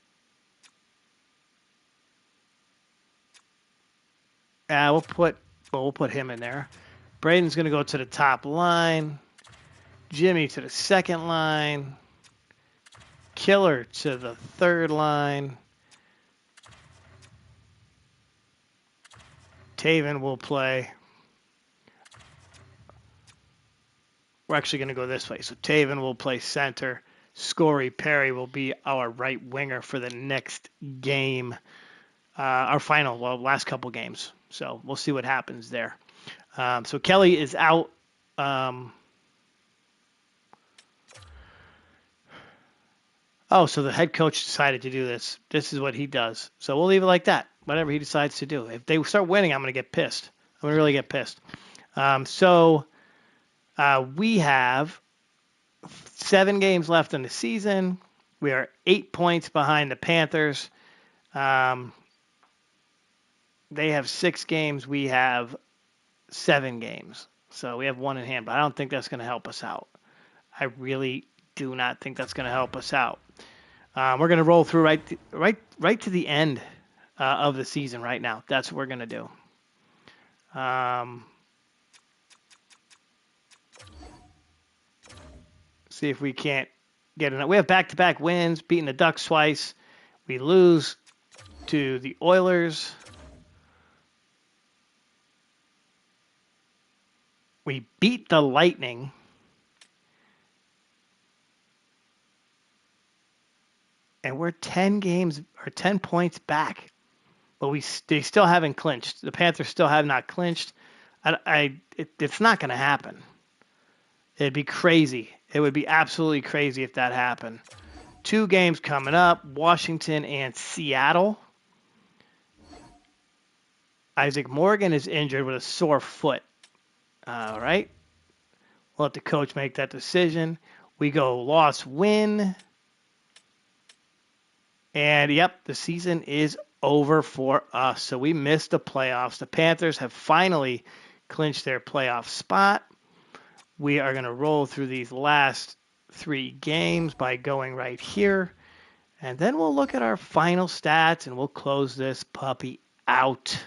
A: we'll put him in there. Braden's going to go to the top line. Jimmy to the second line. Killer to the third line. Taven will play. We're actually going to go this way. So Taven will play center. Scory Perry will be our right winger for the next game. Our final, last couple games. So we'll see what happens there. So Kelly is out. So the head coach decided to do this. This is what he does. So we'll leave it like that. Whatever he decides to do. If they start winning, I'm going to get pissed. I'm going to really get pissed. We have 7 games left in the season. We are 8 points behind the Panthers. They have 6 games. We have 7 games. So we have 1 in hand, but I don't think that's going to help us out. I really do not think that's going to help us out. We're going to roll through right to the end of the season right now. That's what we're going to do. See if we can't get enough. We have back-to-back wins, beating the Ducks twice. We lose to the Oilers. We beat the Lightning. And we're 10 points back. But they still haven't clinched. The Panthers still have not clinched. It's not going to happen. It'd be crazy. It would be absolutely crazy if that happened. 2 games coming up, Washington and Seattle. Isaac Morgan is injured with a sore foot. All right. We'll let the coach make that decision. We go loss, win. And, yep, the season is over for us. So we missed the playoffs. The Panthers have finally clinched their playoff spot. We are going to roll through these last 3 games by going right here. And then we'll look at our final stats and we'll close this puppy out.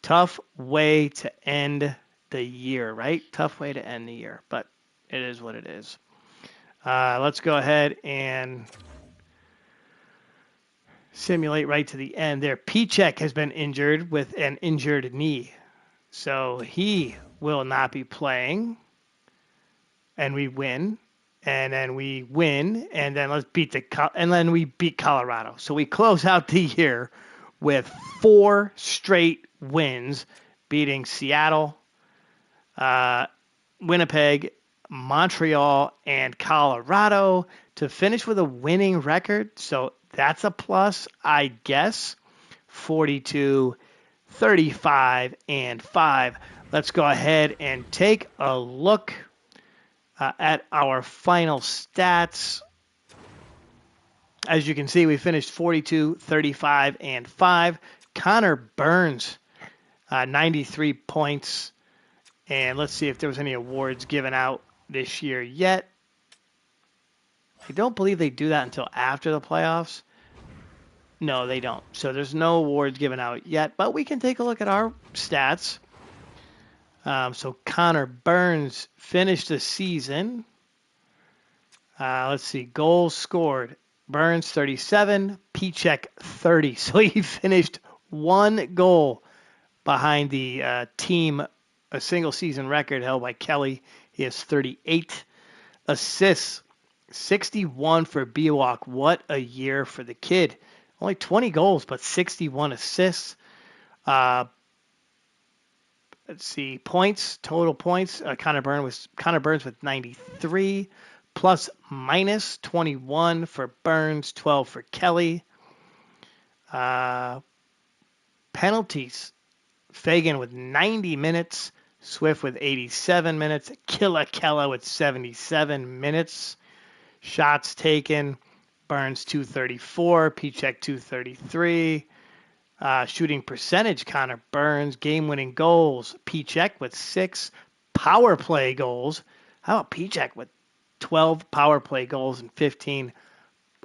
A: Tough way to end the year, right? Tough way to end the year, but it is what it is. Let's go ahead and simulate right to the end there. Pichek has been injured with an injured knee. So he will not be playing. And we win. And then we win. And then we beat Colorado. So we close out the year with 4 straight wins, beating Seattle, Winnipeg, Montreal, and Colorado to finish with a winning record. So that's a plus, I guess. 42, 35, and 5. Let's go ahead and take a look at our final stats. As you can see, we finished 42, 35, and 5. Connor Burns, 93 points. And let's see if there was any awards given out this year yet. I don't believe they do that until after the playoffs. No, they don't. So there's no awards given out yet, but we can take a look at our stats. So Connor Burns finished the season. Let's see, goals scored. Burns 37, Pichek 30. So he finished 1 goal behind the a single season record held by Kelly. He has 38 assists, 61 for Biwak. What a year for the kid. Only 20 goals, but 61 assists. Let's see, points, total points. Connor Burns with 93, plus minus 21 for Burns, 12 for Kelly. Penalties, Fagan with 90 minutes, Swift with 87 minutes. Killa with 77 minutes. Shots taken. Burns 234. Pichek 233. Shooting percentage, Connor Burns. Game-winning goals, Pichek with 6. Power play goals. How about Pichek with 12 power play goals and 15?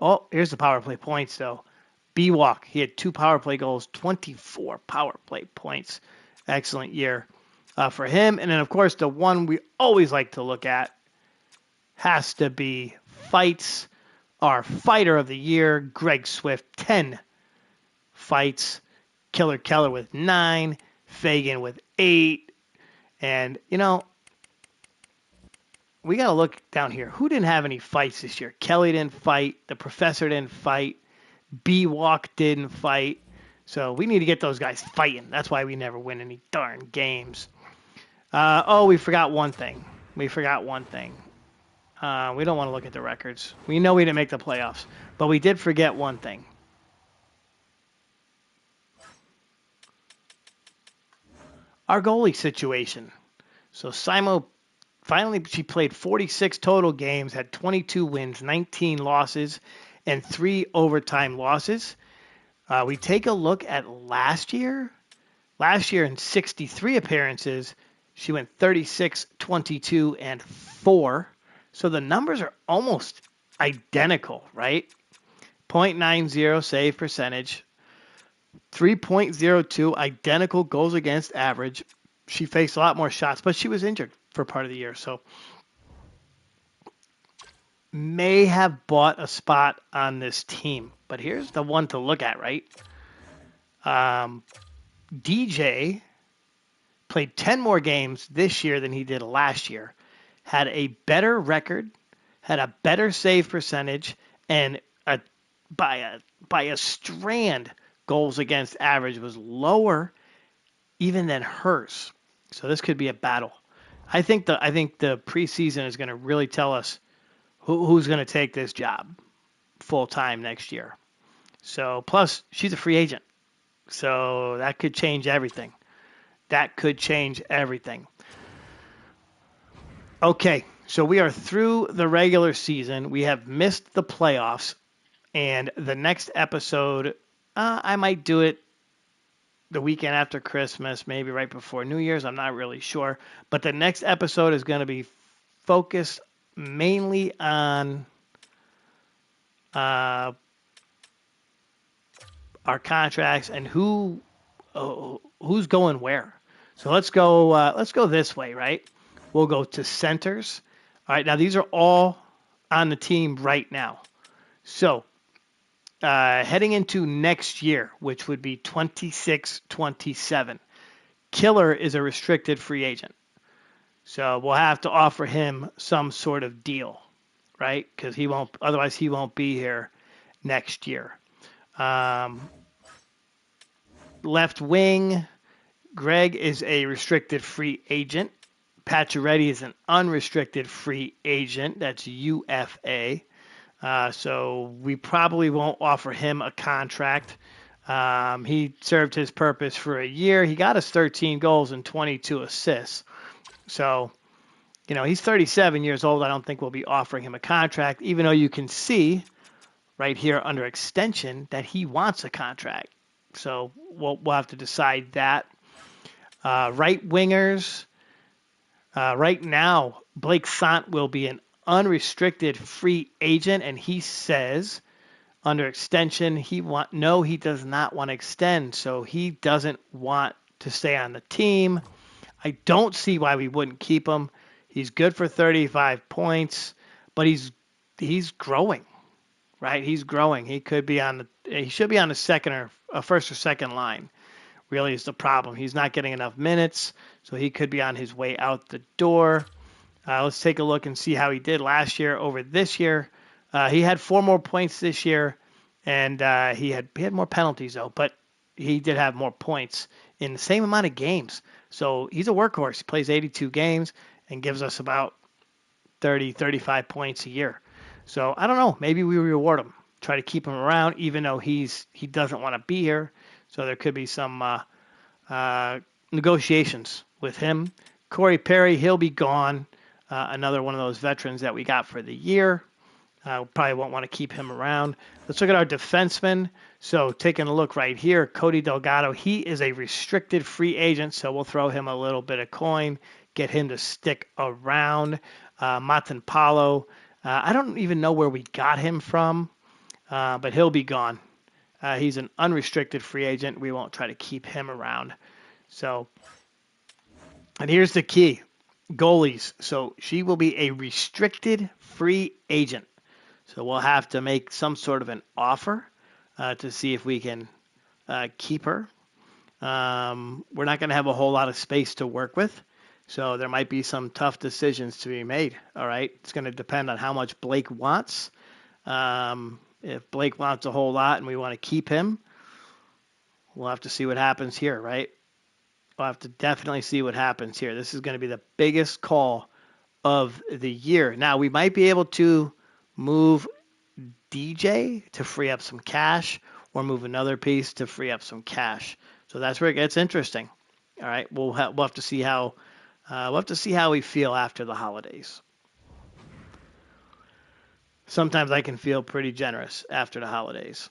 A: Oh, here's the power play points, though. B-Walk, he had 2 power play goals, 24 power play points. Excellent year for him. And then, of course, the one we always like to look at has to be fights. Our fighter of the year, Greg Swift, 10 fights. Keller with 9. Fagan with 8. And, we got to look down here. Who didn't have any fights this year? Kelly didn't fight. The professor didn't fight. B-Walk didn't fight. So we need to get those guys fighting. That's why we never win any darn games. We forgot one thing. We don't want to look at the records. We know we didn't make the playoffs. But we did forget one thing. Our goalie situation. So Simo, finally, she played 46 total games, had 22 wins, 19 losses, and 3 overtime losses. We take a look at last year. Last year in 63 appearances, she went 36, 22, and 4. So the numbers are almost identical, right? .90 save percentage, 3.02 identical goals against average. She faced a lot more shots, but she was injured for part of the year, so may have bought a spot on this team. But here's the one to look at, right? DJ played 10 more games this year than he did last year, had a better record, had a better save percentage, and by a strand, goals against average was lower even than hers. So this could be a battle. I think the preseason is going to really tell us who's going to take this job full time next year. So plus she's a free agent, so that could change everything. Okay, so we are through the regular season. We have missed the playoffs, and the next episode, I might do it the weekend after Christmas, maybe right before New Year's. I'm not really sure. But the next episode is going to be focused mainly on our contracts and who's going where. So let's go this way, right? We'll go to centers. All right, now these are all on the team right now. So heading into next year, which would be 26-27, Killer is a restricted free agent. So we'll have to offer him some sort of deal, right? Because otherwise he won't be here next year. Left wing, Greg is a restricted free agent. Pacioretty is an unrestricted free agent. That's UFA. So we probably won't offer him a contract. He served his purpose for a year. He got us 13 goals and 22 assists. So, he's 37 years old. I don't think we'll be offering him a contract, even though you can see right here under extension that he wants a contract. So we'll have to decide that. Right wingers. Right now, Blake Sant will be an unrestricted free agent, and he says under extension he does not want to extend, so he doesn't want to stay on the team. I don't see why we wouldn't keep him. He's good for 35 points, but he's growing, right? He's growing. He should be on the second or first or second line. Really is the problem. He's not getting enough minutes, so he could be on his way out the door. Let's take a look and see how he did last year over this year. He had 4 more points this year, and he had more penalties, though, but he did have more points in the same amount of games. So he's a workhorse. He plays 82 games and gives us about 30, 35 points a year. So I don't know. Maybe we reward him, try to keep him around, even though he doesn't want to be here. So there could be some negotiations with him. Corey Perry, he'll be gone. Another one of those veterans that we got for the year. Probably won't want to keep him around. Let's look at our defensemen. So taking a look right here, Cody Delgado, he is a restricted free agent, so we'll throw him a little bit of coin, get him to stick around. Matan Paulo, I don't even know where we got him from, but he'll be gone. He's an unrestricted free agent. We won't try to keep him around. So, and here's the key. Goalies. So she will be a restricted free agent. So we'll have to make some sort of an offer to see if we can keep her. We're not going to have a whole lot of space to work with. So there might be some tough decisions to be made. All right. It's going to depend on how much Blake wants. If Blake wants a whole lot and we want to keep him, we'll have to see what happens here, right? We'll have to definitely see what happens here. This is going to be the biggest call of the year. Now, we might be able to move DJ to free up some cash or move another piece to free up some cash. So that's where it gets interesting. All right, we'll have to see how we feel after the holidays. Sometimes I can feel pretty generous after the holidays.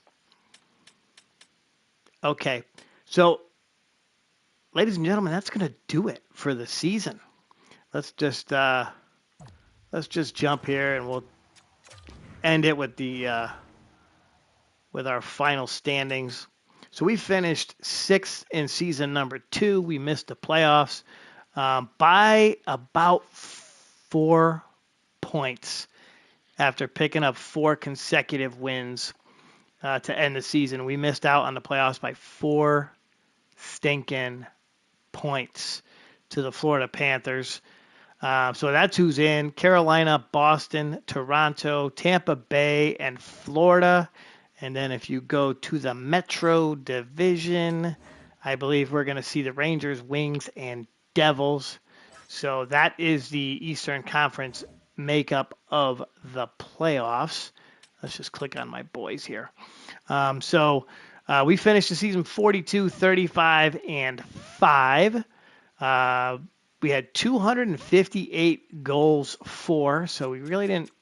A: Okay, so ladies and gentlemen, that's going to do it for the season. Let's just jump here and we'll end it with the with our final standings. So we finished 6th in season number 2. We missed the playoffs by about 4 points after picking up 4 consecutive wins to end the season. We missed out on the playoffs by 4 stinking points to the Florida Panthers. So that's who's in. Carolina, Boston, Toronto, Tampa Bay, and Florida. And then if you go to the Metro Division, I believe we're going to see the Rangers, Wings, and Devils. So that is the Eastern Conference makeup of the playoffs. Let's just click on my boys here. We finished the season 42, 35, and 5. We had 258 goals for, so we really didn't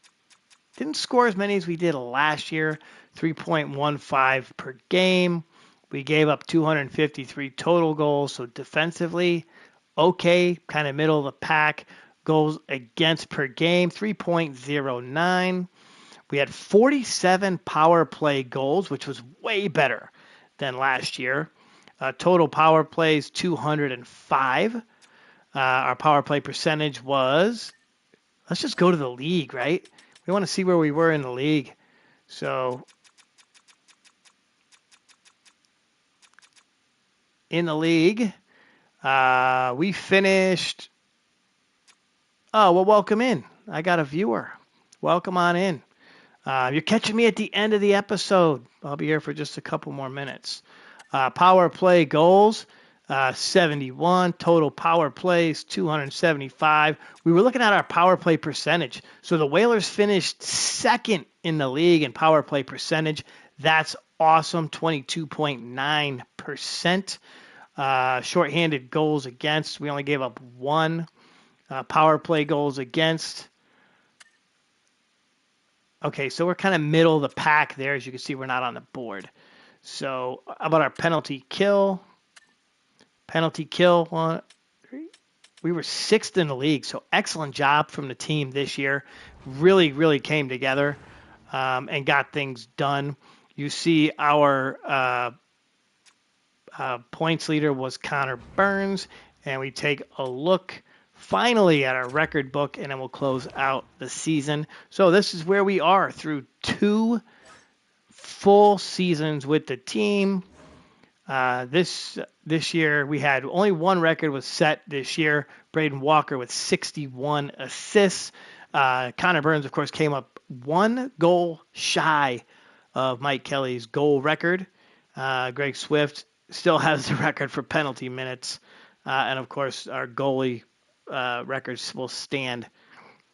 A: score as many as we did last year, 3.15 per game. We gave up 253 total goals, so defensively, okay, kind of middle of the pack. Goals against per game, 3.09. We had 47 power play goals, which was way better than last year. Total power plays, 205. Our power play percentage was, let's just go to the league, right? We want to see where we were in the league. So in the league, we finished. Oh, well, welcome in. I got a viewer. Welcome on in. You're catching me at the end of the episode. I'll be here for just a couple more minutes. Power play goals, 71. Total power plays, 275. We were looking at our power play percentage. So the Whalers finished 2nd in the league in power play percentage. That's awesome, 22.9%. Shorthanded goals against, we only gave up 1. Power play goals against. Okay, so we're kind of middle of the pack there. As you can see, we're not on the board. So how about our penalty kill? Penalty kill, we were 6th in the league. So excellent job from the team this year. Really, really came together and got things done. You see our points leader was Connor Burns. And we take a look finally at our record book, and then we'll close out the season. So this is where we are through 2 full seasons with the team. This year we had only 1 record was set this year. Braden Walker with 61 assists. Connor Burns, of course, came up 1 goal shy of Mike Kelly's goal record. Greg Swift still has the record for penalty minutes. And, of course, our goalie records will stand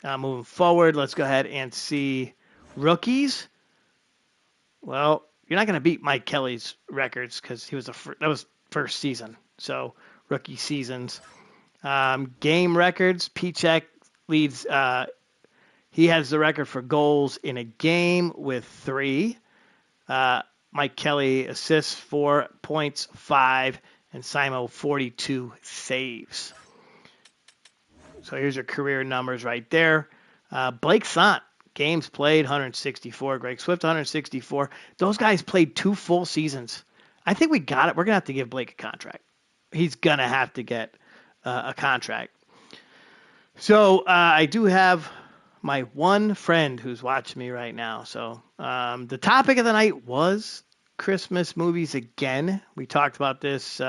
A: moving forward. Let's go ahead and see rookies. Well, you're not going to beat Mike Kelly's records because he was that was first season. So rookie seasons. Game records, Pichek leads. He has the record for goals in a game with 3. Mike Kelly assists 4, points 5, and Simo 42 saves. So here's your career numbers right there. Blake Sant, games played 164. Greg Swift 164. Those guys played 2 full seasons. I think we got it. We're going to have to give Blake a contract. He's going to have to get a contract. So I do have my one friend who's watching me right now. So the topic of the night was Christmas movies again. We talked about this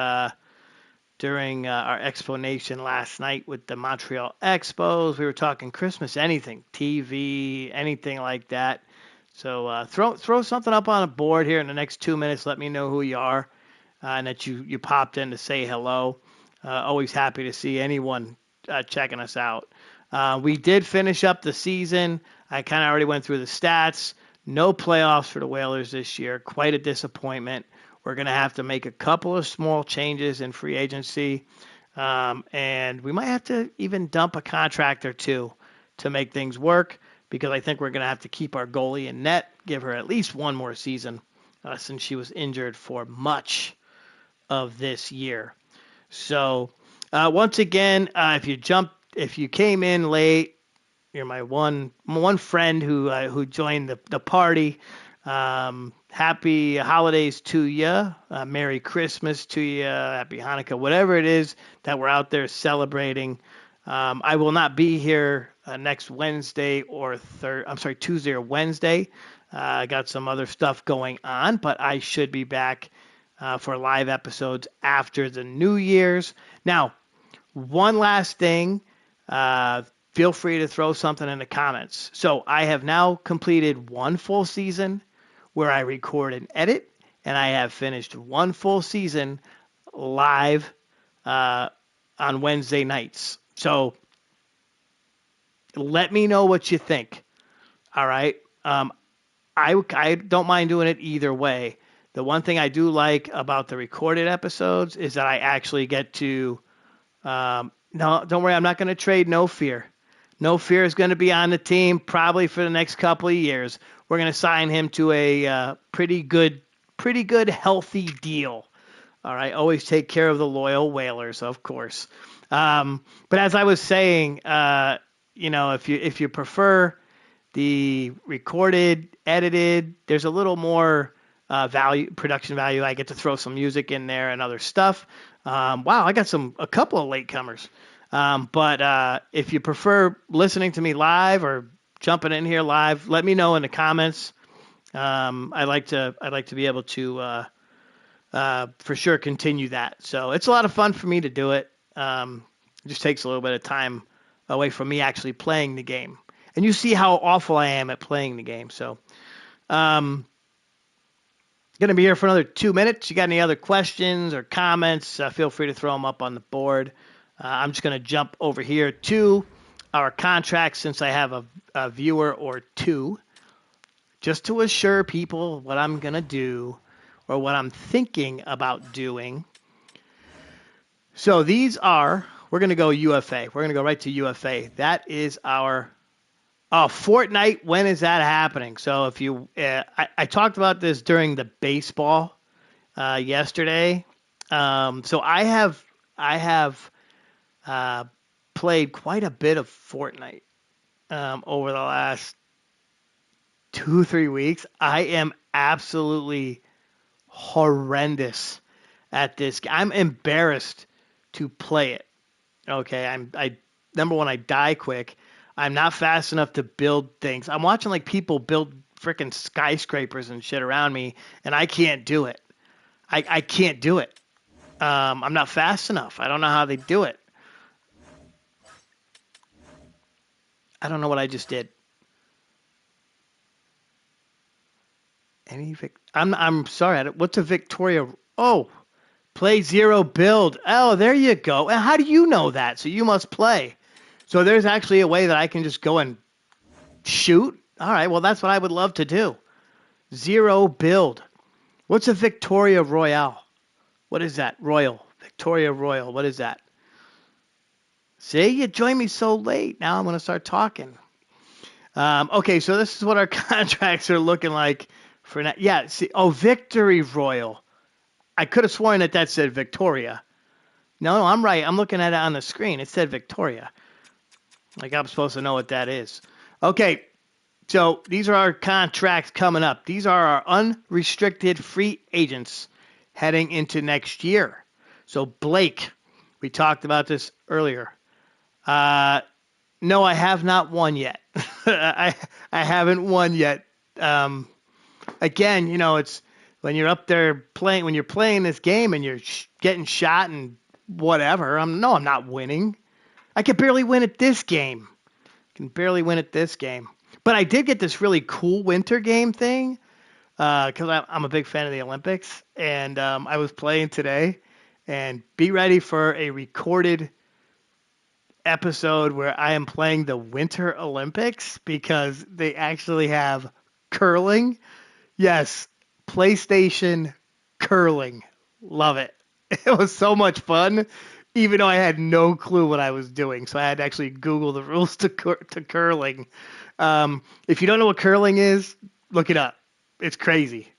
A: during our explanation last night with the Montreal Expos. We were talking Christmas anything, TV, anything like that. So throw something up on a board here in the next 2 minutes. Let me know who you are and that you popped in to say hello. Always happy to see anyone checking us out. We did finish up the season. I kind of already went through the stats. No playoffs for the Whalers this year. Quite a disappointment. We're going to have to make a couple of small changes in free agency. And we might have to even dump a contract or two to make things work, because I think we're going to have to keep our goalie in net, give her at least one more season since she was injured for much of this year. So once again, if you came in late, you're my one friend who joined the party. Happy holidays to you. Merry Christmas to you. Happy Hanukkah. Whatever it is that we're out there celebrating. I will not be here next Wednesday or Tuesday or Wednesday. I got some other stuff going on, but I should be back for live episodes after the New Year's. Now, one last thing. Feel free to throw something in the comments. So I have now completed 1 full season where I record and edit, and I have finished 1 full season live on Wednesday nights. So let me know what you think. All right. I don't mind doing it either way. The one thing I do like about the recorded episodes is that I actually get to no, don't worry. I'm not going to trade No Fear. No Fear is going to be on the team probably for the next couple of years. We're going to sign him to a pretty good, healthy deal. All right. Always take care of the loyal Whalers, of course. But as I was saying, if you prefer the recorded, edited, there's a little more production value. I get to throw some music in there and other stuff. Wow, I got a couple of latecomers. But if you prefer listening to me live or jumping in here live, let me know in the comments. I'd like to be able to for sure continue that. So it's a lot of fun for me to do it. It just takes a little bit of time away from me actually playing the game. And you see how awful I am at playing the game. So going to be here for another 2 minutes. You got any other questions or comments, feel free to throw them up on the board. I'm just going to jump over here to our contracts since I have a viewer or two, just to assure people what I'm going to do or what I'm thinking about doing. So we're going to go UFA. We're going to go right to UFA. That is our Fortnite. When is that happening? So if you, I talked about this during the baseball yesterday. So I have played quite a bit of Fortnite over the last 2-3 weeks. I am absolutely horrendous at this. I'm embarrassed to play it. Okay, number one, I die quick. I'm not fast enough to build things. I'm watching like people build freaking skyscrapers and shit around me, and I can't do it. I can't do it. I'm not fast enough. I don't know how they do it. I don't know what I just did. I'm sorry. What's a Victoria? Oh, play 0 build. Oh, there you go. And how do you know that? So you must play. So there's actually a way that I can just go and shoot. All right. Well, that's what I would love to do. 0 build. What's a Victoria Royale? What is that? Victoria Royal. What is that? See, you joined me so late. Now I'm going to start talking. Okay, so this is what our contracts are looking like for now. Yeah, see, oh, Victory Royal. I could have sworn that said Victoria. No, I'm right. I'm looking at it on the screen. It said Victoria. Like I'm supposed to know what that is. Okay, so these are our contracts coming up. These are our unrestricted free agents heading into next year. So Blake, we talked about this earlier. No, I have not won yet. I haven't won yet. Um, Again, it's when you're up there playing when you're playing this game and you're getting shot and whatever. I'm not winning. I can barely win at this game. Can barely win at this game. But I did get this really cool winter game thing because I'm a big fan of the Olympics, and I was playing today. And be ready for a recorded episode where I am playing the Winter Olympics because they actually have curling. Yes, PlayStation curling. Love it. It was so much fun, even though I had no clue what I was doing. So I had to actually Google the rules to curling. If you don't know what curling is, look it up. It's crazy.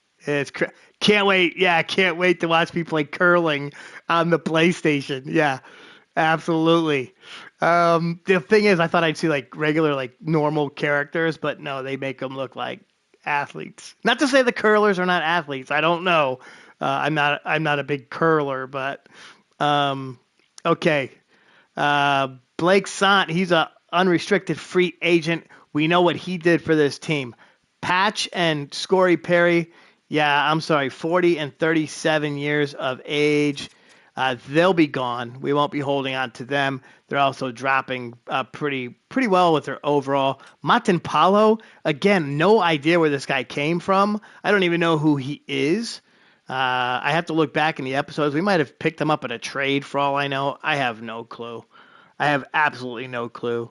A: Can't wait. Yeah, can't wait to watch me play curling on the PlayStation. Yeah, absolutely. The thing is, I thought I'd see like regular, like normal characters, but no, they make them look like athletes. Not to say the curlers are not athletes. I don't know. I'm not a big curler, but okay. Blake Sant, he's a unrestricted free agent. We know what he did for this team. Patch and Scory Perry, yeah, I'm sorry, 40 and 37 years of age. They'll be gone. We won't be holding on to them. They're also dropping pretty well with their overall. Martin Palo, again, no idea where this guy came from. I don't even know who he is. I have to look back in the episodes. We might have picked him up at a trade for all I know. I have no clue. I have absolutely no clue.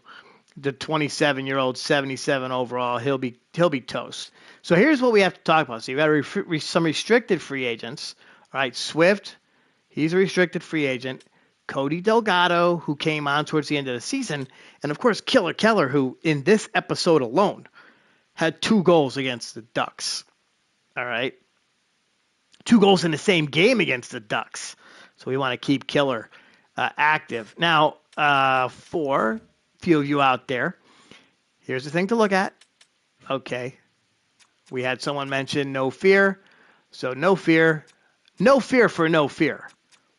A: The 27-year-old, 77 overall, he'll be toast. So here's what we have to talk about. So you got some restricted free agents. All right, Swift, he's a restricted free agent. Cody Delgado, who came on towards the end of the season, and of course Killer Keller, who in this episode alone had 2 goals against the Ducks. All right, 2 goals in the same game against the Ducks. So we want to keep Killer active. Now, for a few of you out there, here's the thing to look at. Okay, we had someone mention no fear. So no fear for no fear.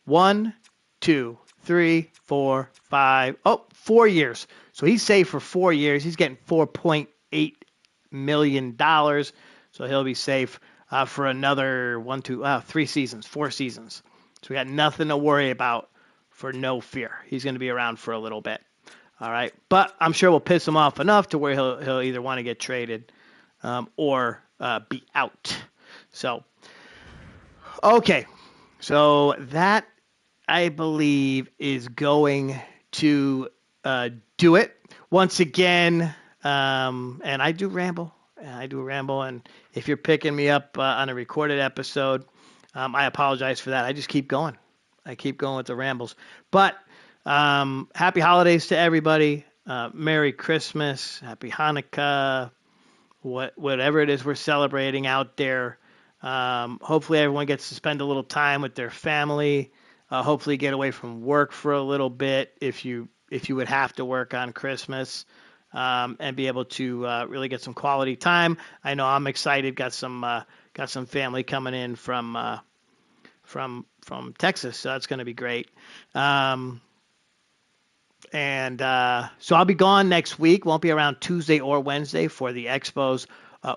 A: 1, 2, 3, 4, 5. Oh, 4 years. So he's safe for 4 years. He's getting $4.8 million. So he'll be safe for another 3 seasons, 4 seasons. So we got nothing to worry about for no fear. He's going to be around for a little bit. All right. But I'm sure we'll piss him off enough to where he'll either want to get traded or be out. So, okay. So that, I believe, is going to do it. Once again, and I do ramble. And if you're picking me up on a recorded episode, I apologize for that. I just keep going. I keep going with the rambles. But happy holidays to everybody. Merry Christmas. Happy Hanukkah. Whatever it is we're celebrating out there. Hopefully everyone gets to spend a little time with their family. Hopefully get away from work for a little bit if you would have to work on Christmas. And be able to really get some quality time. I know I'm excited. Got some family coming in from Texas, so that's going to be great. So I'll be gone next week. Won't be around Tuesday or Wednesday for the Expos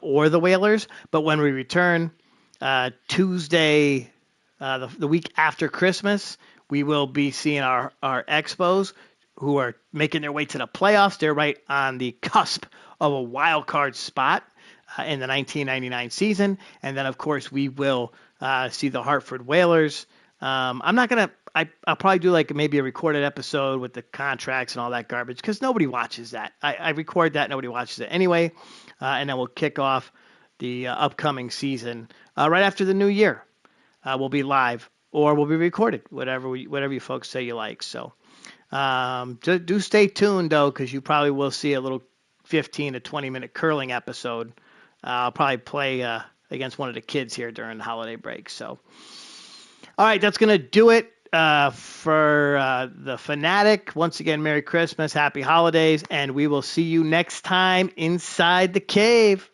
A: or the Whalers. But when we return Tuesday, the week after Christmas, we will be seeing our Expos, who are making their way to the playoffs. They're right on the cusp of a wild card spot in the 1999 season. And then, of course, we will see the Hartford Whalers. I'll probably do like maybe a recorded episode with the contracts and all that garbage because nobody watches that. I record that. Nobody watches it anyway. And then we'll kick off the upcoming season right after the new year. We'll be live or we'll be recorded, whatever you folks say you like. So Do stay tuned, though, because you probably will see a little 15 to 20-minute curling episode. I'll probably play against one of the kids here during the holiday break. So, all right, that's going to do it for the Fanatic. Once again, Merry Christmas, Happy Holidays, and we will see you next time inside the cave.